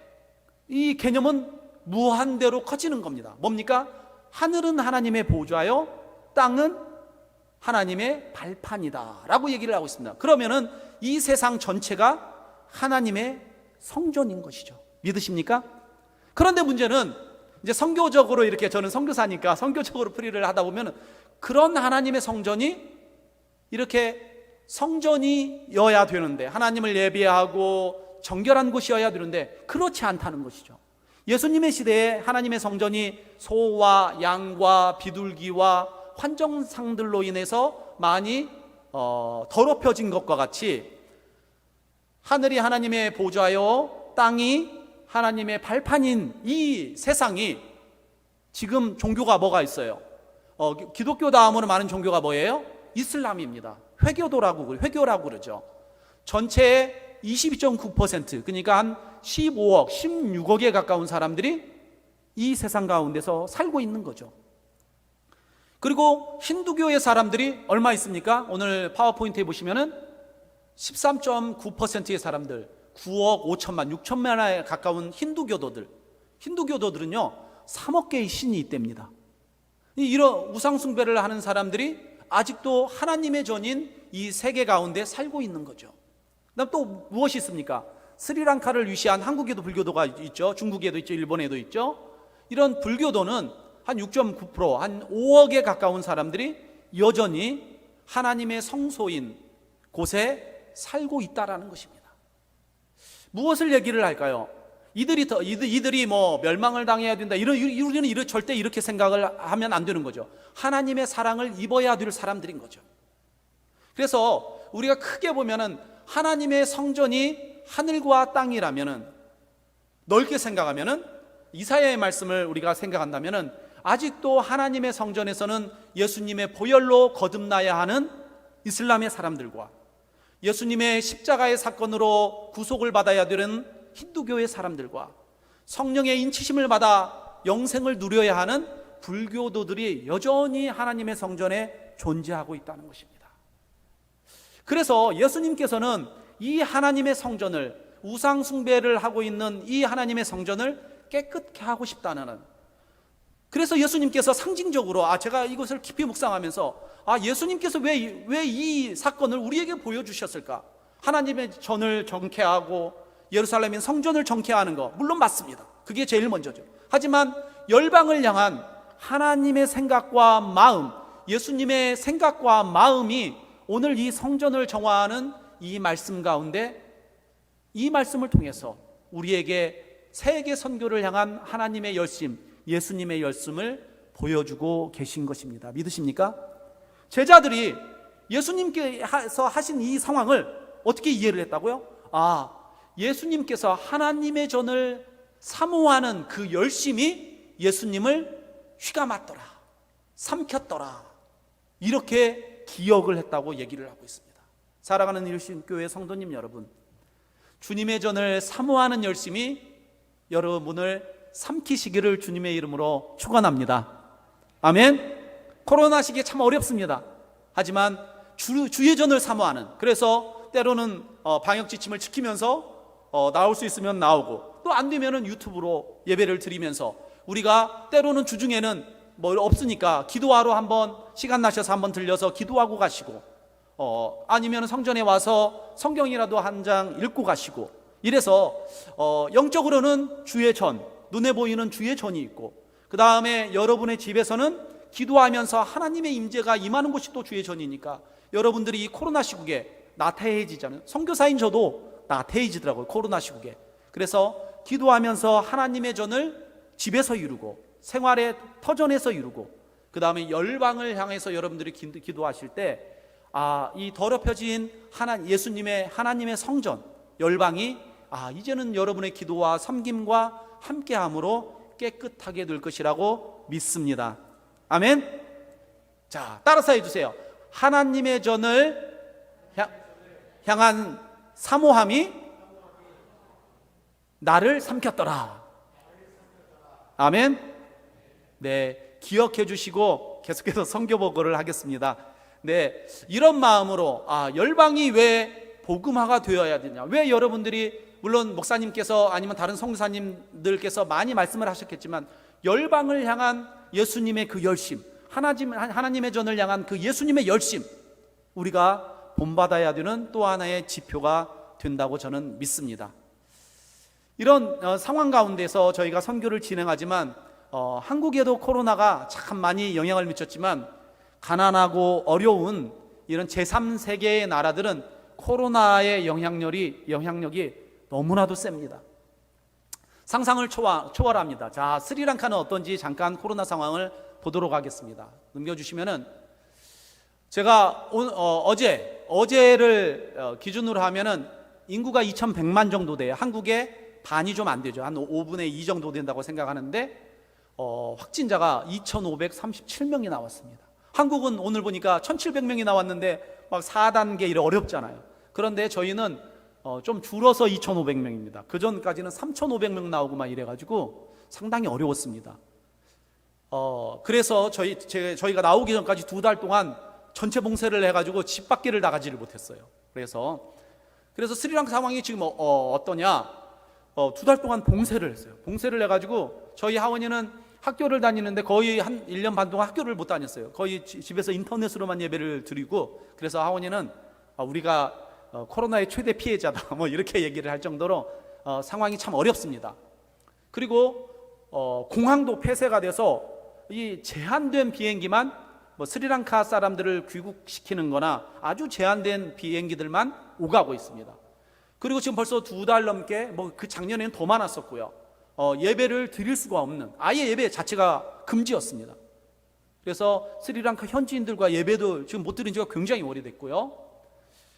이 개념은 무한대로 커지는 겁니다. 뭡니까? 하늘은 하나님의 보좌요, 땅은 하나님의 발판이다 라고 얘기를 하고 있습니다. 그러면은 이 세상 전체가 하나님의 성전인 것이죠. 믿으십니까? 그런데 문제는 이제 선교적으로, 이렇게 저는 선교사니까 선교적으로 풀이를 하다 보면 그런 하나님의 성전이 이렇게 성전이어야 되는데, 하나님을 예배하고 정결한 곳이어야 되는데 그렇지 않다는 것이죠. 예수님의 시대에 하나님의 성전이 소와 양과 비둘기와 환정상들로 인해서 많이 더럽혀진 것과 같이 하늘이 하나님의 보좌요 땅이 하나님의 발판인 이 세상이, 지금 종교가 뭐가 있어요? 기독교 다음으로 많은 종교가 뭐예요? 이슬람입니다. 회교라고 그러죠. 전체의 22.9%, 그러니까 한 15억, 16억에 가까운 사람들이 이 세상 가운데서 살고 있는 거죠. 그리고 힌두교의 사람들이 얼마 있습니까? 오늘 파워포인트에 보시면은 13.9%의 사람들, 9억 5천만, 6천만에 가까운 힌두교도들, 힌두교도들은요 3억 개의 신이 있답니다. 이런 우상숭배를 하는 사람들이 아직도 하나님의 전인 이 세계 가운데 살고 있는 거죠. 그다음 또 무엇이 있습니까? 스리랑카를 위시한 한국에도 불교도가 있죠. 중국에도 있죠. 일본에도 있죠. 이런 불교도는 한 6.9%, 한 5억에 가까운 사람들이 여전히 하나님의 성소인 곳에 살고 있다라는 것입니다. 무엇을 얘기를 할까요? 이들이 뭐 멸망을 당해야 된다. 우리는 절대 이렇게 생각을 하면 안 되는 거죠. 하나님의 사랑을 입어야 될 사람들인 거죠. 그래서 우리가 크게 보면은 하나님의 성전이 하늘과 땅이라면은, 넓게 생각하면은, 이사야의 말씀을 우리가 생각한다면은 아직도 하나님의 성전에서는 예수님의 보혈로 거듭나야 하는 이슬람의 사람들과 예수님의 십자가의 사건으로 구속을 받아야 되는 힌두교의 사람들과 성령의 인치심을 받아 영생을 누려야 하는 불교도들이 여전히 하나님의 성전에 존재하고 있다는 것입니다. 그래서 예수님께서는 이 하나님의 성전을, 우상 숭배를 하고 있는 이 하나님의 성전을 깨끗게 하고 싶다는, 그래서 예수님께서 상징적으로 제가 이것을 깊이 묵상하면서 예수님께서 왜 이 사건을 우리에게 보여주셨을까? 하나님의 전을 정케하고 예루살렘인 성전을 정케하는 거 물론 맞습니다. 그게 제일 먼저죠. 하지만 열방을 향한 하나님의 생각과 마음, 예수님의 생각과 마음이 오늘 이 성전을 정화하는 이 말씀 가운데, 이 말씀을 통해서 우리에게 세계 선교를 향한 하나님의 열심, 예수님의 열심을 보여주고 계신 것입니다. 믿으십니까? 제자들이 예수님께서 하신 이 상황을 어떻게 이해를 했다고요? 예수님께서 하나님의 전을 사모하는 그 열심이 예수님을 휘감았더라, 삼켰더라, 이렇게 기억을 했다고 얘기를 하고 있습니다. 사랑하는 일신교회 성도님 여러분, 주님의 전을 사모하는 열심이 여러분을 삼키시기를 주님의 이름으로 축원합니다. 아멘. 코로나 시기에 참 어렵습니다. 하지만 주의 전을 사모하는, 그래서 때로는 방역 지침을 지키면서 나올 수 있으면 나오고, 또 안 되면은 유튜브로 예배를 드리면서, 우리가 때로는 주중에는 뭐 없으니까 기도하러 한번 시간 나셔서 한번 들려서 기도하고 가시고, 아니면 성전에 와서 성경이라도 한 장 읽고 가시고, 이래서 영적으로는 주의 전, 눈에 보이는 주의 전이 있고, 그 다음에 여러분의 집에서는 기도하면서 하나님의 임재가 임하는 곳이 또 주의 전이니까, 여러분들이 이 코로나 시국에 나태해지잖아요. 선교사인 저도 나태해지더라고요, 코로나 시국에. 그래서 기도하면서 하나님의 전을 집에서 이루고, 생활의 터전에서 이루고, 그 다음에 열방을 향해서 여러분들이 기도하실 때, 이 더럽혀진 예수님의 하나님의 성전, 열방이 이제는 여러분의 기도와 섬김과 함께함으로 깨끗하게 될 것이라고 믿습니다. 아멘. 자, 따라서 해주세요. 하나님의 전을 향한 사모함이 나를 삼켰더라. 아멘. 네, 기억해 주시고 계속해서 선교 보고를 하겠습니다. 네, 이런 마음으로 열방이 왜 복음화가 되어야 되냐, 왜 여러분들이, 물론 목사님께서 아니면 다른 성사님들께서 많이 말씀을 하셨겠지만, 열방을 향한 예수님의 그 열심, 하나님의 전을 향한 그 예수님의 열심, 우리가 본받아야 되는 또 하나의 지표가 된다고 저는 믿습니다. 이런 상황 가운데서 저희가 선교를 진행하지만, 한국에도 코로나가 참 많이 영향을 미쳤지만, 가난하고 어려운 이런 제3세계의 나라들은 코로나의 영향력이 너무나도 셉니다. 상상을 초월합니다. 자, 스리랑카는 어떤지 잠깐 코로나 상황을 보도록 하겠습니다. 넘겨주시면은, 제가 어제를 기준으로 하면은 인구가 2,100만 정도 돼요. 한국의 반이 좀 안 되죠. 한 5분의 2 정도 된다고 생각하는데, 확진자가 2,537명이 나왔습니다. 한국은 오늘 보니까 1,700명이 나왔는데 막 4단계 이래 어렵잖아요. 그런데 저희는 좀 줄어서 2,500명입니다. 그 전까지는 3,500명 나오고 막 이래가지고 상당히 어려웠습니다. 그래서 저희가 나오기 전까지 2달 동안 전체 봉쇄를 해가지고 집 밖에를 나가지를 못했어요. 그래서 스리랑카 상황이 지금 어떠냐? 2달 동안 봉쇄를 했어요. 봉쇄를 해가지고 저희 하원이는 학교를 다니는데 거의 한 1년 반 동안 학교를 못 다녔어요. 거의 집에서 인터넷으로만 예배를 드리고, 그래서 하원이는 우리가 코로나의 최대 피해자다 뭐 이렇게 얘기를 할 정도로 상황이 참 어렵습니다. 그리고 공항도 폐쇄가 돼서 이 제한된 비행기만 뭐 스리랑카 사람들을 귀국시키는 거나 아주 제한된 비행기들만 오가고 있습니다. 그리고 지금 벌써 2달 넘게, 뭐 그 작년에는 더 많았었고요, 예배를 드릴 수가 없는, 아예 예배 자체가 금지였습니다. 그래서 스리랑카 현지인들과 예배도 지금 못 드린 지가 굉장히 오래됐고요.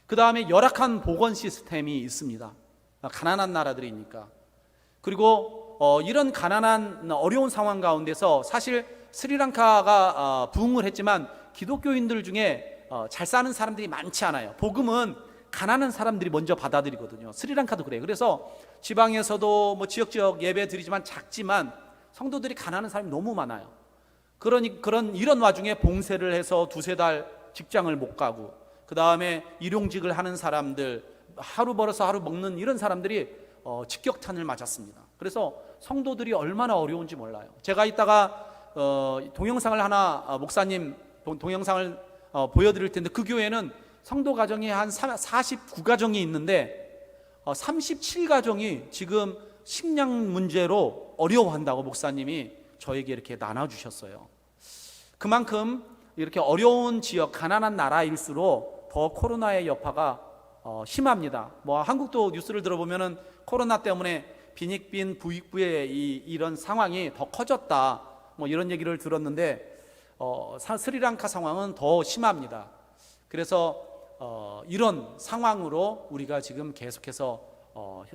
그 다음에 열악한 보건 시스템이 있습니다. 가난한 나라들이니까. 그리고 이런 가난한 어려운 상황 가운데서 사실 스리랑카가 부흥을 했지만 기독교인들 중에 잘 사는 사람들이 많지 않아요. 복음은 가난한 사람들이 먼저 받아들이거든요. 스리랑카도 그래요. 그래서 지방에서도 뭐 지역 예배 드리지만 작지만 성도들이 가난한 사람이 너무 많아요. 이런 와중에 봉쇄를 해서 2-3달 직장을 못 가고, 그 다음에 일용직을 하는 사람들, 하루 벌어서 하루 먹는 이런 사람들이 직격탄을 맞았습니다. 그래서 성도들이 얼마나 어려운지 몰라요. 제가 이따가 동영상을 하나, 목사님 동영상을 보여드릴 텐데, 그 교회는 성도 가정이 한 49가정이 있는데 37가정이 지금 식량 문제로 어려워한다고 목사님이 저에게 이렇게 나눠주셨어요. 그만큼 이렇게 어려운 지역, 가난한 나라일수록 더 코로나의 여파가 심합니다. 뭐 한국도 뉴스를 들어보면은 코로나 때문에 빈익빈 부익부의 이런 상황이 더 커졌다, 뭐 이런 얘기를 들었는데 스리랑카 상황은 더 심합니다. 그래서 이런 상황으로 우리가 지금 계속해서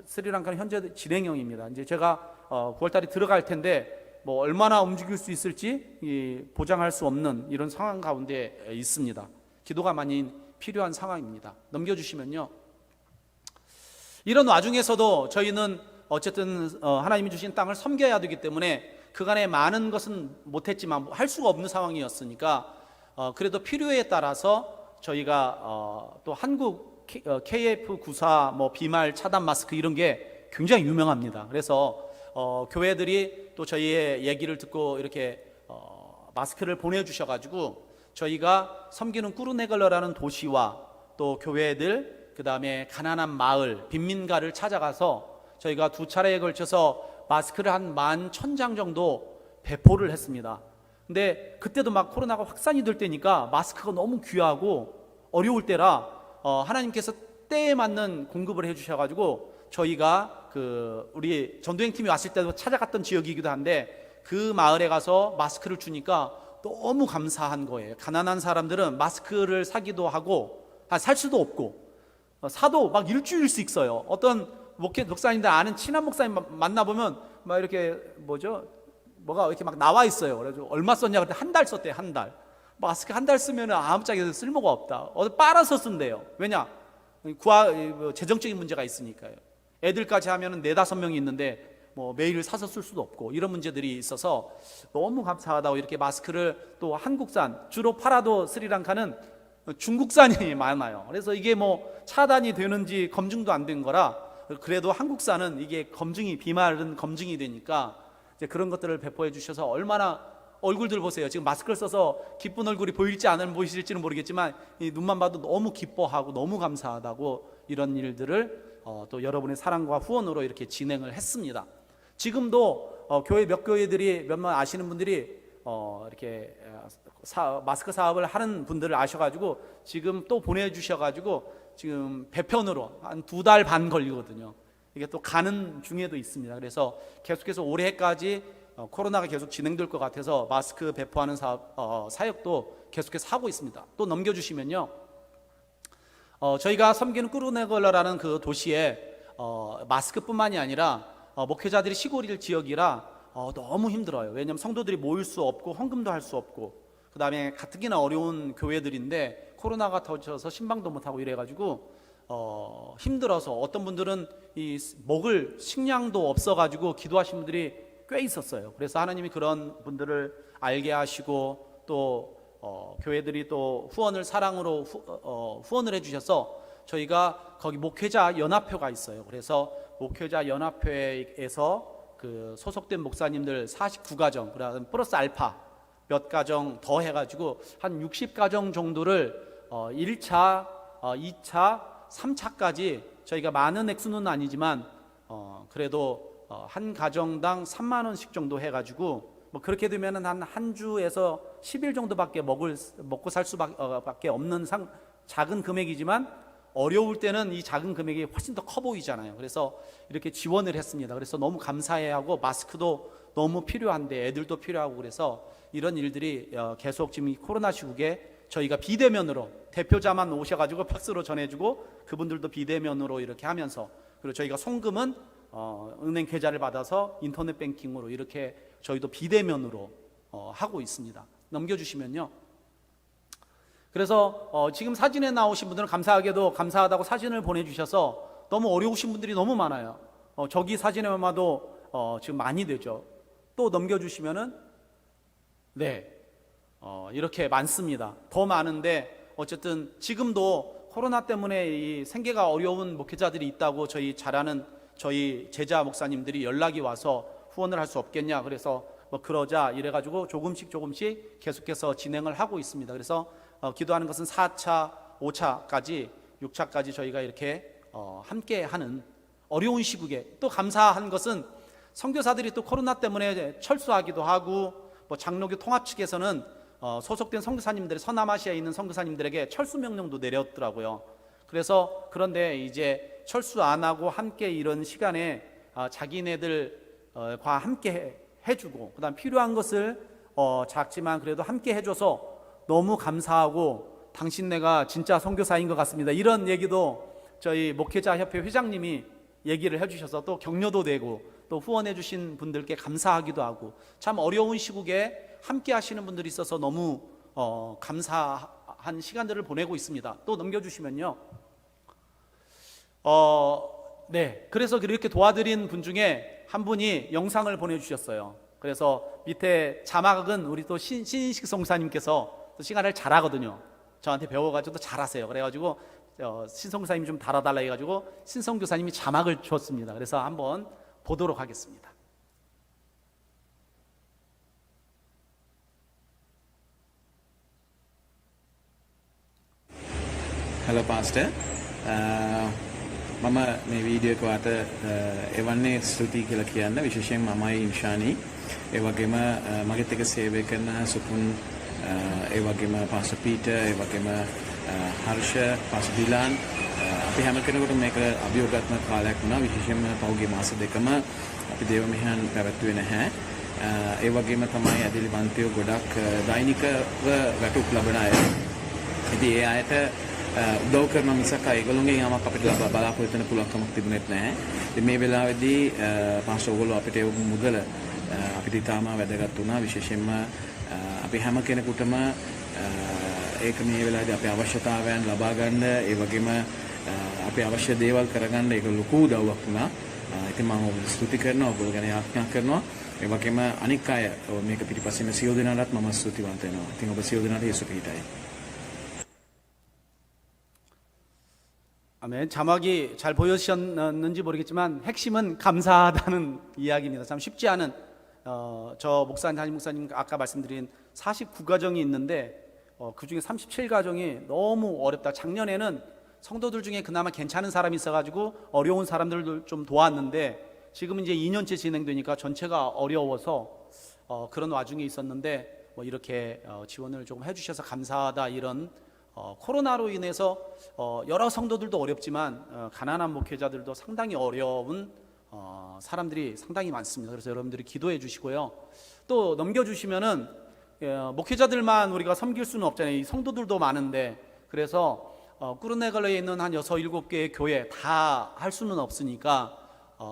스리랑카는 현재 진행형입니다. 이제 제가 9월달에 들어갈 텐데 뭐 얼마나 움직일 수 있을지 보장할 수 없는 이런 상황 가운데 있습니다. 기도가 많이 필요한 상황입니다. 넘겨주시면요. 이런 와중에서도 저희는 어쨌든 하나님이 주신 땅을 섬겨야 되기 때문에 그간에 많은 것은 못했지만 할 수가 없는 상황이었으니까 그래도 필요에 따라서 저희가 또 한국 KF94 뭐 비말 차단 마스크 이런 게 굉장히 유명합니다. 그래서 교회들이 또 저희의 얘기를 듣고 이렇게 마스크를 보내주셔가지고 저희가 섬기는 꾸르네글러라는 도시와 또 교회들, 그 다음에 가난한 마을, 빈민가를 찾아가서 저희가 2차례에 걸쳐서 마스크를 한 11,000장 정도 배포를 했습니다. 근데 그때도 막 코로나가 확산이 될 때니까 마스크가 너무 귀하고 어려울 때라 하나님께서 때에 맞는 공급을 해주셔가지고 저희가 우리 전도행 팀이 왔을 때도 찾아갔던 지역이기도 한데 그 마을에 가서 마스크를 주니까 너무 감사한 거예요. 가난한 사람들은 마스크를 사기도 하고 살 수도 없고 사도 막 일주일씩 써요. 어떤 목사님들 아는 친한 목사님 만나보면 막 이렇게 뭐가 이렇게 막 나와 있어요. 그래서 얼마 썼냐 그랬더니 한 달 썼대요. 한 달. 마스크 한 달 쓰면 아무짝에도 쓸모가 없다. 빨아서 쓴대요. 왜냐? 재정적인 문제가 있으니까요. 애들까지 하면 4-5명이 있는데 뭐 매일 사서 쓸 수도 없고 이런 문제들이 있어서 너무 감사하다고 이렇게 마스크를 또 한국산, 주로 팔아도 스리랑카는 중국산이 많아요. 그래서 이게 뭐 차단이 되는지 검증도 안 된 거라 그래도 한국산은 이게 비말은 검증이 되니까 이제 그런 것들을 배포해 주셔서 얼마나 얼굴들 보세요. 지금 마스크를 써서 기쁜 얼굴이 보일지 안 보이실지는 모르겠지만 이 눈만 봐도 너무 기뻐하고 너무 감사하다고 이런 일들을 또 여러분의 사랑과 후원으로 이렇게 진행을 했습니다. 지금도 교회 몇 교회들이 몇몇 아시는 분들이 이렇게 마스크 사업을 하는 분들을 아셔가지고 지금 또 보내주셔가지고 지금 배편으로 한 2달 반 걸리거든요. 이게 또 가는 중에도 있습니다. 그래서 계속해서 올해까지 코로나가 계속 진행될 것 같아서 마스크 배포하는 사역도 계속해서 하고 있습니다. 또 넘겨주시면요. 저희가 섬기는 꾸르네글러라는 그 도시에 마스크뿐만이 아니라 목회자들이 시골 지역이라 너무 힘들어요. 왜냐하면 성도들이 모일 수 없고 헌금도 할 수 없고 그 다음에 가뜩이나 어려운 교회들인데 코로나가 터져서 신방도 못하고 이래가지고 힘들어서 어떤 분들은 먹을 식량도 없어가지고 기도하신 분들이 꽤 있었어요. 그래서 하나님이 그런 분들을 알게 하시고 또 교회들이 또 후원을 사랑으로 후원을 해주셔서 저희가 거기 목회자 연합회가 있어요. 그래서 목회자 연합회에서 그 소속된 목사님들 49가정 플러스 알파 몇 가정 더 해가지고 한 60가정 정도를 1차, 2차, 3차까지 저희가 많은 액수는 아니지만 그래도 한 가정당 3만 원씩 정도 해가지고 뭐 그렇게 되면은 한 주에서 10일 정도밖에 먹고 살 수밖에 없는 작은 금액이지만 어려울 때는 이 작은 금액이 훨씬 더 커 보이잖아요. 그래서 이렇게 지원을 했습니다. 그래서 너무 감사해하고 마스크도 너무 필요한데 애들도 필요하고 그래서 이런 일들이 계속 지금 이 코로나 시국에 저희가 비대면으로 대표자만 오셔가지고 팩스로 전해주고 그분들도 비대면으로 이렇게 하면서 그리고 저희가 송금은 은행 계좌를 받아서 인터넷 뱅킹으로 이렇게 저희도 비대면으로 하고 있습니다. 넘겨주시면요. 그래서 지금 사진에 나오신 분들은 감사하게도 감사하다고 사진을 보내주셔서 너무 어려우신 분들이 너무 많아요. 저기 사진에만 봐도 지금 많이 되죠. 또 넘겨주시면은 네, 이렇게 많습니다. 더 많은데 어쨌든 지금도 코로나 때문에 이 생계가 어려운 목회자들이 있다고 저희 잘 아는 저희 제자 목사님들이 연락이 와서 후원을 할 수 없겠냐 그래서 뭐 그러자 이래가지고 조금씩 계속해서 진행을 하고 있습니다. 그래서 기도하는 것은 4차, 5차까지 6차까지 저희가 이렇게 함께 하는 어려운 시국에 또 감사한 것은 선교사들이 또 코로나 때문에 철수하기도 하고 뭐 장로교 통합 측에서는 소속된 선교사님들이 서남아시아에 있는 선교사님들에게 철수 명령도 내렸더라고요. 그래서 그런데 이제 철수 안 하고 함께 이런 시간에 자기네들과 함께 해주고 그다음 필요한 것을 작지만 그래도 함께 해줘서 너무 감사하고 당신네가 진짜 선교사인 것 같습니다. 이런 얘기도 저희 목회자 협회 회장님이 얘기를 해주셔서 또 격려도 되고 또 후원해 주신 분들께 감사하기도 하고 참 어려운 시국에 함께 하시는 분들이 있어서 너무 감사한 시간들을 보내고 있습니다. 또 넘겨주시면요. 네, 그래서 이렇게 도와드린 분 중에 한 분이 영상을 보내주셨어요. 그래서 밑에 자막은 우리 또 신인식 성사님께서 또 시간을 잘하거든요. 저한테 배워가지고 잘하세요. 그래가지고 신성교사님이 좀 달아달라 해가지고 신성교사님이 자막을 줬습니다. 그래서 한번 보도록 하겠습니다. Hello Pastor. මම මේ වීඩියෝ එක වාට එවන්නේ ස්තුතියි කියලා කියන්න විශේෂයෙන් මමයි ඉන්ෂානි ඒ වගේම මගෙත් එක්ක සේවය කරන සුපුන් ඒ වගේම පාස්ටර් පීටර් ඒ වගේම හර්ෂ පාස්ටර් ඩිලාන් අපි හැම කෙනෙකුටම මේක අභියෝගාත්මක කාලයක් වුණා විශේෂයෙන්ම පහුගිය මාස දෙකම අපි දේව මෙහෙයන් පැවැත්වුවේ නැහැ ඒ වගේම තමයි ඇදලිවන්තයෝ ගොඩක් දෛනිකව වැටුප් ලබන අය ඉතින් ඒ අයට උදව් කරන මිසක් ඒගොල්ලෝගේ යමක් අපිට බලාපොරොත්තු වෙන්න පුළුවන්කමක් තිබුණෙත් නැහැ. ඉතින් මේ වෙලාවේදී පාස්ටර් ඔයගොල්ලෝ අපිට ඒ මුදල අපිට ඉතාම වැදගත් වුණා. විශේෂයෙන්ම අපි හැම කෙනෙකුටම ඒක මේ වෙලාවේදී අපේ අවශ්‍යතාවයන් ලබා ගන්න ඒ වගේම අපේ අවශ්‍ය දේවල් කරගන්න ඒක ලොකු උදව්වක් වුණා. ඉතින් මම ඔබට ස්තුති කරනවා. ඔයගොල්ලෝ ගැන යාඥා කරනවා. ඒ වගේම අනික් අය මේක පිටිපස්සේ ඉන්න සියලු දෙනාටත් මම ස්තුතිවන්ත වෙනවා. ඉතින් ඔබ සියලු දෙනාට යේසු පිහිටයි. 아멘. 자막이 잘 보여주셨는지 모르겠지만 핵심은 감사하다는 이야기입니다. 참 쉽지 않은 저 목사님, 담임 목사님 아까 말씀드린 49가정이 있는데 그 중에 37가정이 너무 어렵다. 작년에는 성도들 중에 그나마 괜찮은 사람이 있어가지고 어려운 사람들을 좀 도왔는데 지금은 이제 2년째 진행되니까 전체가 어려워서 그런 와중에 있었는데 뭐 이렇게 지원을 조금 해주셔서 감사하다 이런 코로나로 인해서 여러 성도들도 어렵지만 가난한 목회자들도 상당히 어려운 사람들이 상당히 많습니다. 그래서 여러분들이 기도해 주시고요. 또 넘겨주시면은 목회자들만 우리가 섬길 수는 없잖아요. 이 성도들도 많은데 그래서 꾸르네갈레에 있는 한 6, 7개의 교회 다 할 수는 없으니까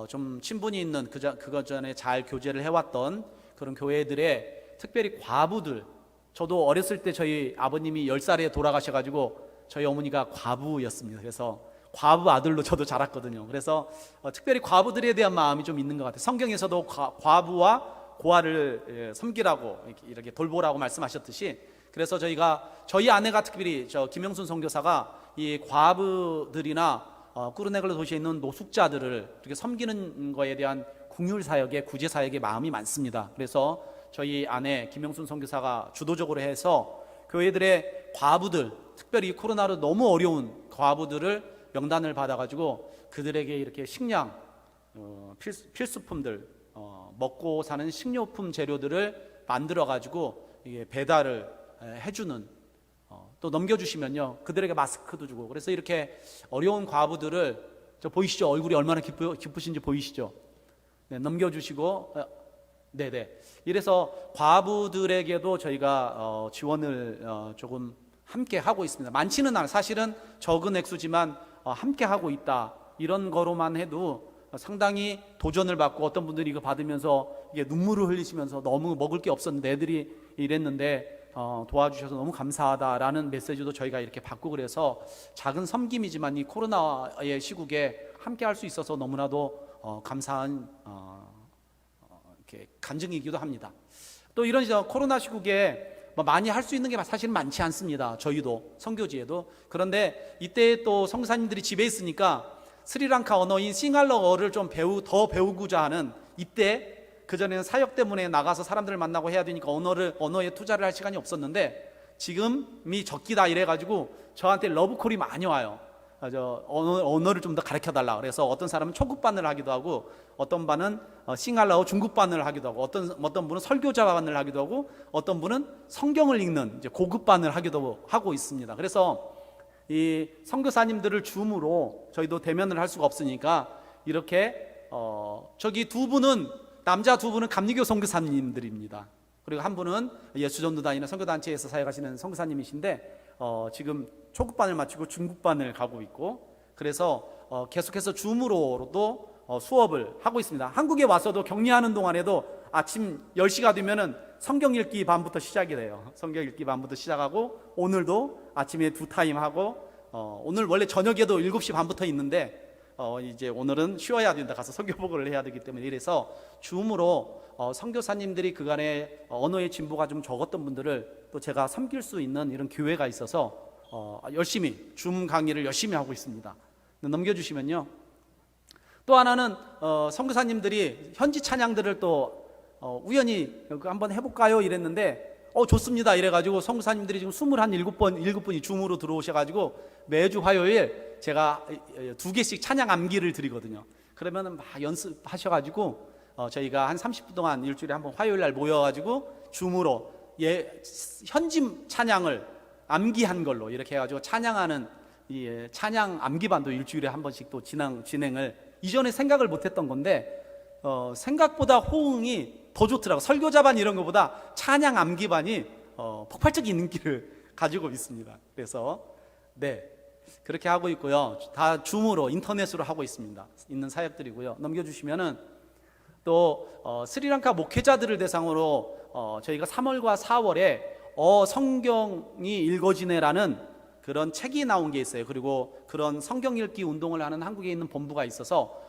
좀 친분이 있는 그거 전에 잘 교제를 해왔던 그런 교회들의 특별히 과부들 저도 어렸을 때 저희 아버님이 10살에 돌아가셔가지고 저희 어머니가 과부였습니다. 그래서 과부 아들로 저도 자랐거든요. 그래서 특별히 과부들에 대한 마음이 좀 있는 것 같아요. 성경에서도 과부와 고아를 섬기라고 이렇게 돌보라고 말씀하셨듯이 그래서 저희 아내가 특별히 김영순 선교사가 이 과부들이나 꾸르네글로 도시에 있는 노숙자들을 이렇게 섬기는 거에 대한 궁율 사역에 구제 사역에 마음이 많습니다. 그래서 저희 아내 김영순 선교사가 주도적으로 해서 교회들의 과부들, 특별히 코로나로 너무 어려운 과부들을 명단을 받아가지고 그들에게 이렇게 식량, 필수품들, 먹고 사는 식료품 재료들을 만들어가지고 배달을 해주는, 또 넘겨주시면요 그들에게 마스크도 주고, 그래서 이렇게 어려운 과부들을, 저 보이시죠? 얼굴이 얼마나 기쁘신지 보이시죠? 네, 넘겨주시고, 네네. 이래서 과부들에게도 저희가 지원을 조금 함께 하고 있습니다. 많지는 않아요. 사실은 적은 액수지만 함께 하고 있다. 이런 거로만 해도 상당히 도전을 받고, 어떤 분들이 이거 받으면서 이게 눈물을 흘리시면서 너무 먹을 게 없었는데 애들이 이랬는데 도와주셔서 너무 감사하다라는 메시지도 저희가 이렇게 받고, 그래서 작은 섬김이지만 이 코로나의 시국에 함께 할 수 있어서 너무나도 감사한 이렇게 간증이기도 합니다. 또 이런 코로나 시국에 많이 할 수 있는 게 사실은 많지 않습니다. 저희도 선교지에도. 그런데 이때 또 선교사님들이 집에 있으니까 스리랑카 언어인 싱할러어를 좀 더 배우고자 하는, 이때 그전에는 사역 때문에 나가서 사람들을 만나고 해야 되니까 언어에 투자를 할 시간이 없었는데 지금이 적기다 이래가지고 저한테 러브콜이 많이 와요. 언어를 좀 더 가르쳐달라. 그래서 어떤 사람은 초급반을 하기도 하고, 어떤 반은 싱할라어 중급반을 하기도 하고, 어떤 분은 설교자반을 하기도 하고, 어떤 분은 성경을 읽는 이제 고급반을 하기도 하고 있습니다. 그래서 이 선교사님들을 줌으로 저희도 대면을 할 수가 없으니까 이렇게 저기 남자 두 분은 감리교 선교사님들입니다. 그리고 한 분은 예수전도 다니는 선교단체에서 사역하시는 선교사님이신데 지금 초급반을 마치고 중급반을 가고 있고, 그래서 계속해서 줌으로도 수업을 하고 있습니다. 한국에 와서도 격리하는 동안에도 아침 10시가 되면은 성경 읽기 반부터 시작이 돼요. 성경 읽기 반부터 시작하고, 오늘도 아침에 2타임 하고, 오늘 원래 저녁에도 7시 반부터 있는데 이제 오늘은 쉬어야 된다, 가서 선교복을 해야 되기 때문에, 이래서 줌으로 선교사님들이 그간에 언어의 진보가 좀 적었던 분들을 또 제가 섬길 수 있는 이런 기회가 있어서 열심히 줌 강의를 열심히 하고 있습니다. 넘겨주시면요, 또 하나는 선교사님들이 현지 찬양들을 또 우연히 한번 해볼까요 이랬는데 좋습니다 이래가지고, 선교사님들이 지금 27분이 줌으로 들어오셔가지고 매주 화요일 제가 2개씩 찬양 암기를 드리거든요. 그러면은 막 연습하셔가지고 저희가 한 30분 동안 일주일에 한번 화요일 날 모여가지고 줌으로 현지 찬양을 암기한 걸로 이렇게 해가지고 찬양하는 이 찬양 암기반도 일주일에 한 번씩 또 진행을, 이전에 생각을 못했던 건데 생각보다 호응이 더 좋더라고요. 설교자반 이런 것보다 찬양 암기반이 폭발적인 인기를 가지고 있습니다. 그래서 네, 그렇게 하고 있고요. 다 줌으로, 인터넷으로 하고 있는 사역들이고요. 넘겨주시면은 또 스리랑카 목회자들을 대상으로 저희가 3월과 4월에 성경이 읽어지네라는 그런 책이 나온 게 있어요. 그리고 그런 성경 읽기 운동을 하는 한국에 있는 본부가 있어서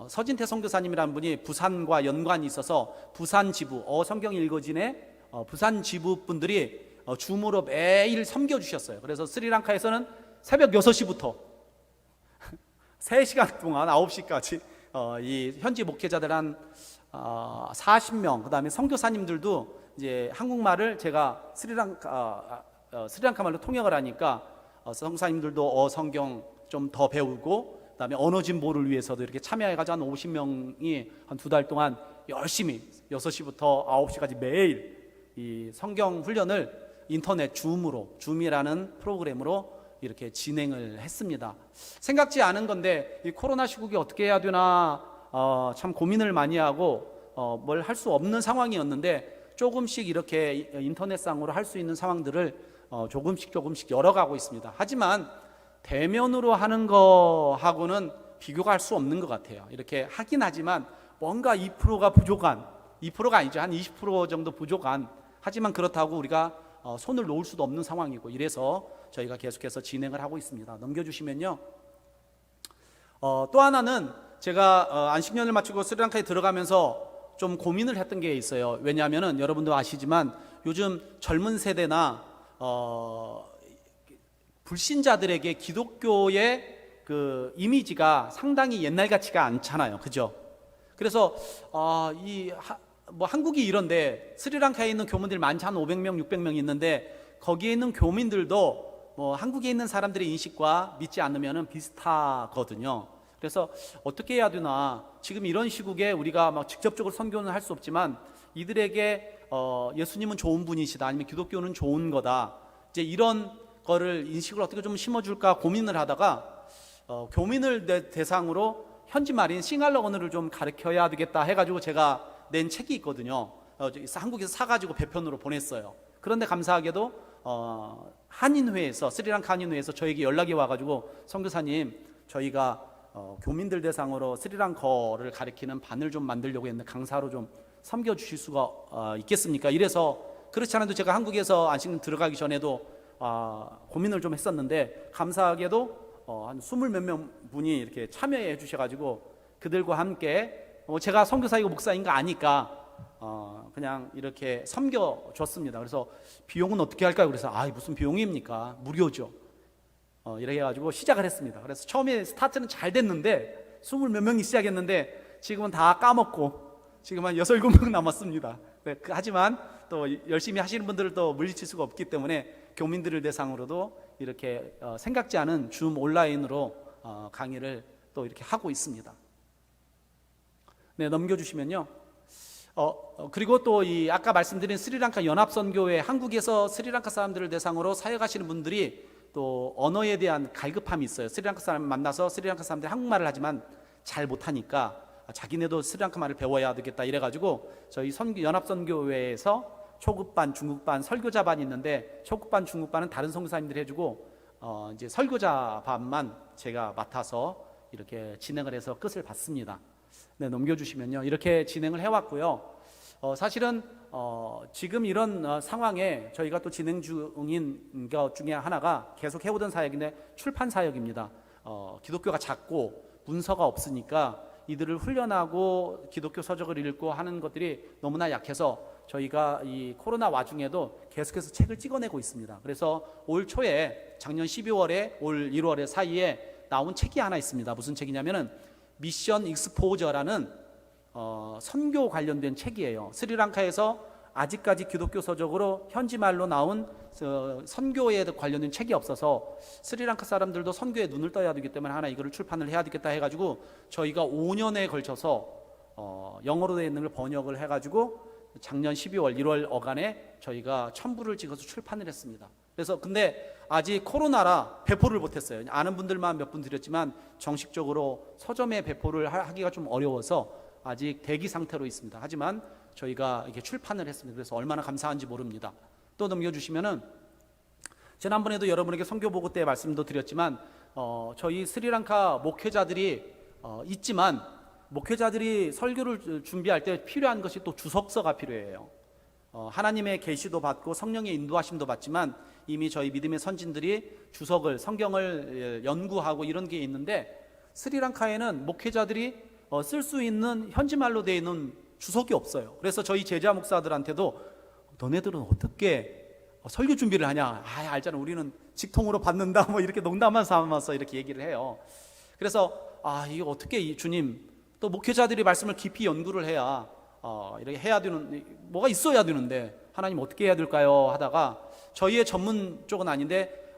서진태 선교사님이라는 분이 부산과 연관이 있어서 부산 지부 성경 읽어지네 부산 지부 분들이 줌으로 매일 섬겨주셨어요. 그래서 스리랑카에서는 새벽 6시부터 3시간 동안 9시까지 이 현지 목회자들 한 40명, 그 다음에 선교사님들도 이제 한국말을 제가 스리랑카 말로 통역을 하니까 선교사님들도 성경 좀 더 배우고, 그 다음에 언어 진보를 위해서도 이렇게 참여해가지고 한 50명이 한 2달 동안 열심히 6시부터 9시까지 매일 이 성경 훈련을 인터넷 줌이라는 프로그램으로 이렇게 진행을 했습니다. 생각지 않은 건데 이 코로나 시국에 어떻게 해야 되나 참 고민을 많이 하고 뭘 할 수 없는 상황이었는데, 조금씩 이렇게 인터넷상으로 할 수 있는 상황들을 조금씩 열어가고 있습니다. 하지만 대면으로 하는 거하고는 비교가 할 수 없는 것 같아요. 이렇게 하긴 하지만 뭔가 2%가 부족한, 2%가 아니죠, 한 20% 정도 부족한, 하지만 그렇다고 우리가 손을 놓을 수도 없는 상황이고, 이래서 저희가 계속해서 진행을 하고 있습니다. 넘겨주시면요, 또 하나는 제가 안식년을 마치고 스리랑카에 들어가면서 좀 고민을 했던 게 있어요. 왜냐하면 여러분도 아시지만 요즘 젊은 세대나 불신자들에게 기독교의 그 이미지가 상당히 옛날 같지가 않잖아요. 그죠? 그래서 한국이 이런데 스리랑카에 있는 교민들이 많지, 한 500명, 600명 있는데 거기에 있는 교민들도 뭐 한국에 있는 사람들의 인식과 믿지 않으면은 비슷하거든요. 그래서 어떻게 해야 되나, 지금 이런 시국에 우리가 막 직접적으로 선교는 할 수 없지만 이들에게 예수님은 좋은 분이시다, 아니면 기독교는 좋은 거다, 이제 이런 거를 인식을 어떻게 좀 심어줄까 고민을 하다가 교민을 대상으로 현지 말인 싱할러 언어를 좀 가르쳐야 되겠다 해가지고 제가 낸 책이 있거든요. 한국에서 사가지고 배편으로 보냈어요. 그런데 감사하게도 한인회에서, 스리랑카 한인회에서 저에게 연락이 와가지고, 선교사님, 저희가 교민들 대상으로 스리랑커를 가리키는 반을 좀 만들려고 했는데 강사로 좀 섬겨주실 수가 있겠습니까? 이래서, 그렇지 않아도 제가 한국에서 안식 들어가기 전에도 고민을 좀 했었는데, 감사하게도 한 20몇 명 분이 이렇게 참여해 주셔가지고 그들과 함께 제가 선교사이고 목사인가 아니까 그냥 이렇게 섬겨줬습니다. 그래서 비용은 어떻게 할까요? 그래서 무슨 비용입니까? 무료죠. 이렇게 해가지고 시작을 했습니다. 그래서 처음에 스타트는 잘 됐는데 20몇 명이 시작했는데 지금은 다 까먹고 지금 한 6, 7명 남았습니다. 네, 하지만 또 열심히 하시는 분들을 또 물리칠 수가 없기 때문에 교민들을 대상으로도 이렇게 생각지 않은 줌 온라인으로 강의를 또 이렇게 하고 있습니다. 네, 넘겨주시면요. 그리고 또 이 아까 말씀드린 스리랑카 연합선교회, 한국에서 스리랑카 사람들을 대상으로 사역하시는 분들이 또 언어에 대한 갈급함이 있어요. 스리랑카 사람 만나서 스리랑카 사람들이 한국말을 하지만 잘 못하니까 자기네도 스리랑카 말을 배워야 되겠다 이래가지고 저희 연합선교회에서 초급반, 중급반, 설교자반이 있는데 초급반, 중급반은 다른 선교사님들이 해주고 이제 설교자 반만 제가 맡아서 이렇게 진행을 해서 끝을 봤습니다. 네, 넘겨주시면요. 이렇게 진행을 해왔고요. 사실은 지금 이런 상황에 저희가 또 진행 중인 것 중에 하나가 계속 해오던 사역인데 출판 사역입니다. 기독교가 작고 문서가 없으니까 이들을 훈련하고 기독교 서적을 읽고 하는 것들이 너무나 약해서 저희가 이 코로나 와중에도 계속해서 책을 찍어내고 있습니다. 그래서 올 초에 작년 12월에 올 1월에 사이에 나온 책이 하나 있습니다. 무슨 책이냐면은 미션 익스포저라는 선교 관련된 책이에요. 스리랑카에서 아직까지 기독교 서적으로 현지말로 나온 선교에 관련된 책이 없어서 스리랑카 사람들도 선교에 눈을 떠야 되기 때문에 하나 이거를 출판을 해야 되겠다 해가지고 저희가 5년에 걸쳐서 영어로 되어 있는 걸 번역을 해가지고 작년 12월 1월 어간에 저희가 첨부를 찍어서 출판을 했습니다. 그래서 근데 아직 코로나라 배포를 못했어요. 아는 분들만 몇 분 드렸지만 정식적으로 서점에 배포를 하기가 좀 어려워서 아직 대기 상태로 있습니다. 하지만 저희가 이렇게 출판을 했습니다. 그래서 얼마나 감사한지 모릅니다. 또 넘겨주시면은 지난번에도 여러분에게 선교 보고 때 말씀도 드렸지만 저희 스리랑카 목회자들이 있지만 목회자들이 설교를 준비할 때 필요한 것이 또 주석서가 필요해요. 하나님의 계시도 받고 성령의 인도하심도 받지만 이미 저희 믿음의 선진들이 주석을, 성경을 연구하고 이런 게 있는데 스리랑카에는 목회자들이 쓸 수 있는 현지말로 되어 있는 주석이 없어요. 그래서 저희 제자 목사들한테도 너네들은 어떻게 설교 준비를 하냐? 알잖아, 우리는 직통으로 받는다, 뭐 이렇게 농담만 삼아서 이렇게 얘기를 해요. 그래서 이거 어떻게 주님, 또 목회자들이 말씀을 깊이 연구를 해야 이렇게 해야 되는, 뭐가 있어야 되는데 하나님 어떻게 해야 될까요? 하다가 저희의 전문 쪽은 아닌데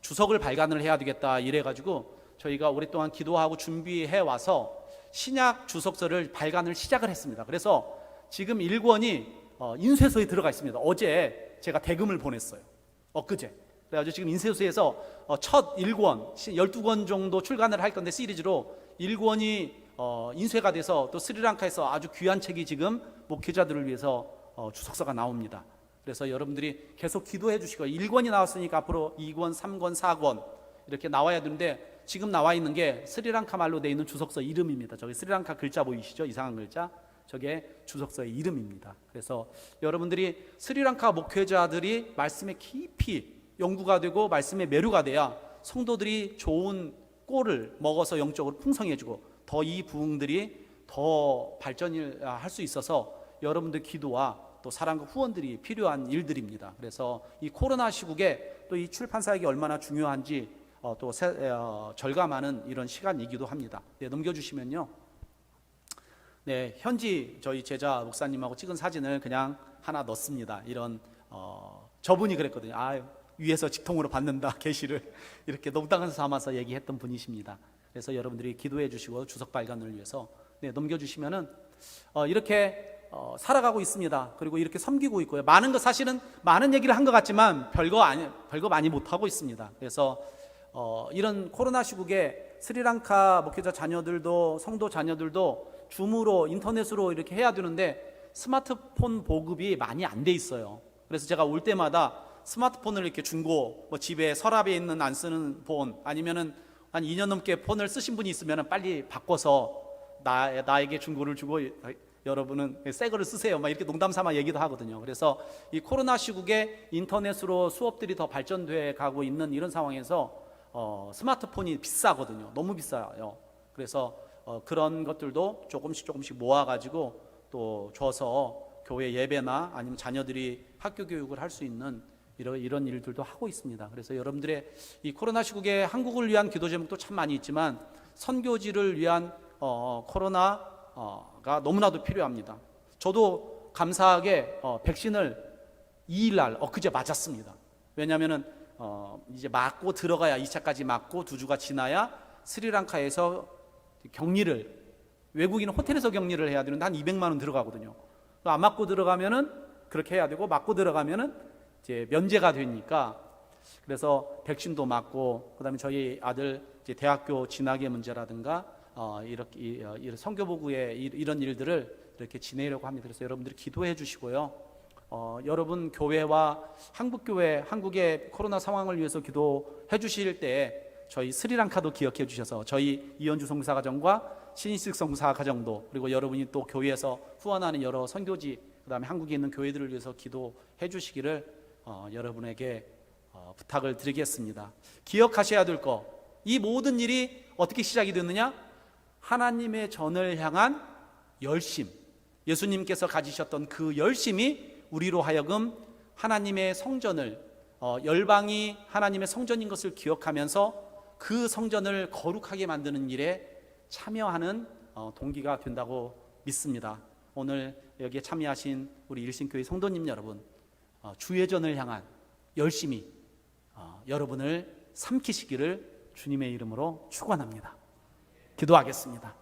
주석을 발간을 해야 되겠다 이래가지고 저희가 오랫동안 기도하고 준비해 와서 신약 주석서를 발간을 시작을 했습니다. 그래서 지금 1권이 인쇄소에 들어가 있습니다. 어제 제가 대금을 보냈어요. 엊그제. 그래가지고 지금 인쇄소에서 첫 1권, 12권 정도 출간을 할 건데 시리즈로 1권이 인쇄가 돼서 또 스리랑카에서 아주 귀한 책이 지금 목회자들을 위해서 주석서가 나옵니다. 그래서 여러분들이 계속 기도해 주시고 1권이 나왔으니까 앞으로 2권, 3권, 4권 이렇게 나와야 되는데 지금 나와 있는 게 스리랑카 말로 되어 있는 주석서 이름입니다. 저기 스리랑카 글자 보이시죠? 이상한 글자. 저게 주석서의 이름입니다. 그래서 여러분들이 스리랑카 목회자들이 말씀에 깊이 연구가 되고 말씀에 매료가 돼야 성도들이 좋은 꼴을 먹어서 영적으로 풍성해지고 더 이 부흥들이 더 발전을 할 수 있어서 여러분들 기도와 또 사랑과 후원들이 필요한 일들입니다. 그래서 이 코로나 시국에 또 이 출판 사역이 얼마나 중요한지 절감하는 이런 시간이기도 합니다. 네, 넘겨주시면요. 네, 현지 저희 제자 목사님하고 찍은 사진을 그냥 하나 넣습니다. 이런 저분이 그랬거든요. 위에서 직통으로 받는다 계시를 이렇게 농담을 삼아서 얘기했던 분이십니다. 그래서 여러분들이 기도해 주시고 주석 발간을 위해서 네, 넘겨주시면은 이렇게 살아가고 있습니다. 그리고 이렇게 섬기고 있고요. 사실은 많은 얘기를 한 것 같지만 별거 많이 못 하고 있습니다. 그래서 이런 코로나 시국에 스리랑카 목회자 자녀들도 성도 자녀들도 줌으로 인터넷으로 이렇게 해야 되는데 스마트폰 보급이 많이 안 돼 있어요. 그래서 제가 올 때마다 스마트폰을 이렇게 중고 집에 서랍에 있는 안 쓰는 폰 아니면은 한 2년 넘게 폰을 쓰신 분이 있으면 빨리 바꿔서 나에게 중고를 주고 여러분은 새 거를 쓰세요. 막 이렇게 농담 삼아 얘기도 하거든요. 그래서 이 코로나 시국에 인터넷으로 수업들이 더 발전돼 가고 있는 이런 상황에서 스마트폰이 비싸거든요. 너무 비싸요. 그래서 그런 것들도 조금씩 모아가지고 또 줘서 교회 예배나 아니면 자녀들이 학교 교육을 할 수 있는 이런 일들도 하고 있습니다. 그래서 여러분들의 이 코로나 시국에 한국을 위한 기도 제목도 참 많이 있지만 선교지를 위한 코로나가 너무나도 필요합니다. 저도 감사하게 백신을 2일날 엊그제 맞았습니다. 왜냐하면은 이제 맞고 들어가야 2차까지 맞고 2주가 지나야 스리랑카에서 격리를 외국인은 호텔에서 격리를 해야 되는데 한 200만 원 들어가거든요. 안 맞고 들어가면은 그렇게 해야 되고 맞고 들어가면은 이제 면제가 되니까 그래서 백신도 맞고 그다음에 저희 아들 이제 대학교 진학의 문제라든가 이렇게 선교보고의 이런 일들을 이렇게 지내려고 합니다. 그래서 여러분들이 기도해 주시고요. 여러분 교회와 한국교회 한국의 코로나 상황을 위해서 기도해 주실 때 저희 스리랑카도 기억해 주셔서 저희 이현주 성사가정과 신인식 성사가정도 그리고 여러분이 또 교회에서 후원하는 여러 선교지 그다음에 한국에 있는 교회들을 위해서 기도해 주시기를 여러분에게 부탁을 드리겠습니다. 기억하셔야 될 거, 이 모든 일이 어떻게 시작이 됐느냐? 하나님의 전을 향한 열심, 예수님께서 가지셨던 그 열심이 우리로 하여금 하나님의 성전을 열방이 하나님의 성전인 것을 기억하면서 그 성전을 거룩하게 만드는 일에 참여하는 동기가 된다고 믿습니다. 오늘 여기에 참여하신 우리 일신교회 성도님 여러분, 주의 전을 향한 열심히 여러분을 삼키시기를 주님의 이름으로 축원합니다. 기도하겠습니다.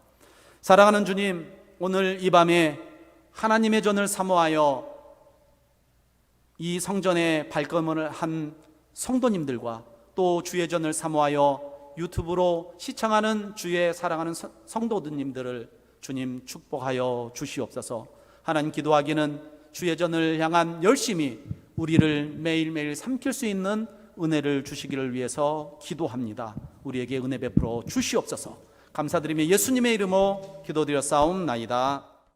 사랑하는 주님, 오늘 이 밤에 하나님의 전을 사모하여 이 성전에 발걸음을 한 성도님들과 또 주의 전을 사모하여 유튜브로 시청하는 주의 사랑하는 성도님들을 주님 축복하여 주시옵소서. 하나님, 기도하기는 주의 전을 향한 열심히 우리를 매일매일 삼킬 수 있는 은혜를 주시기를 위해서 기도합니다. 우리에게 은혜 베풀어 주시옵소서. 감사드리며 예수님의 이름으로 기도드렸사옵나이다.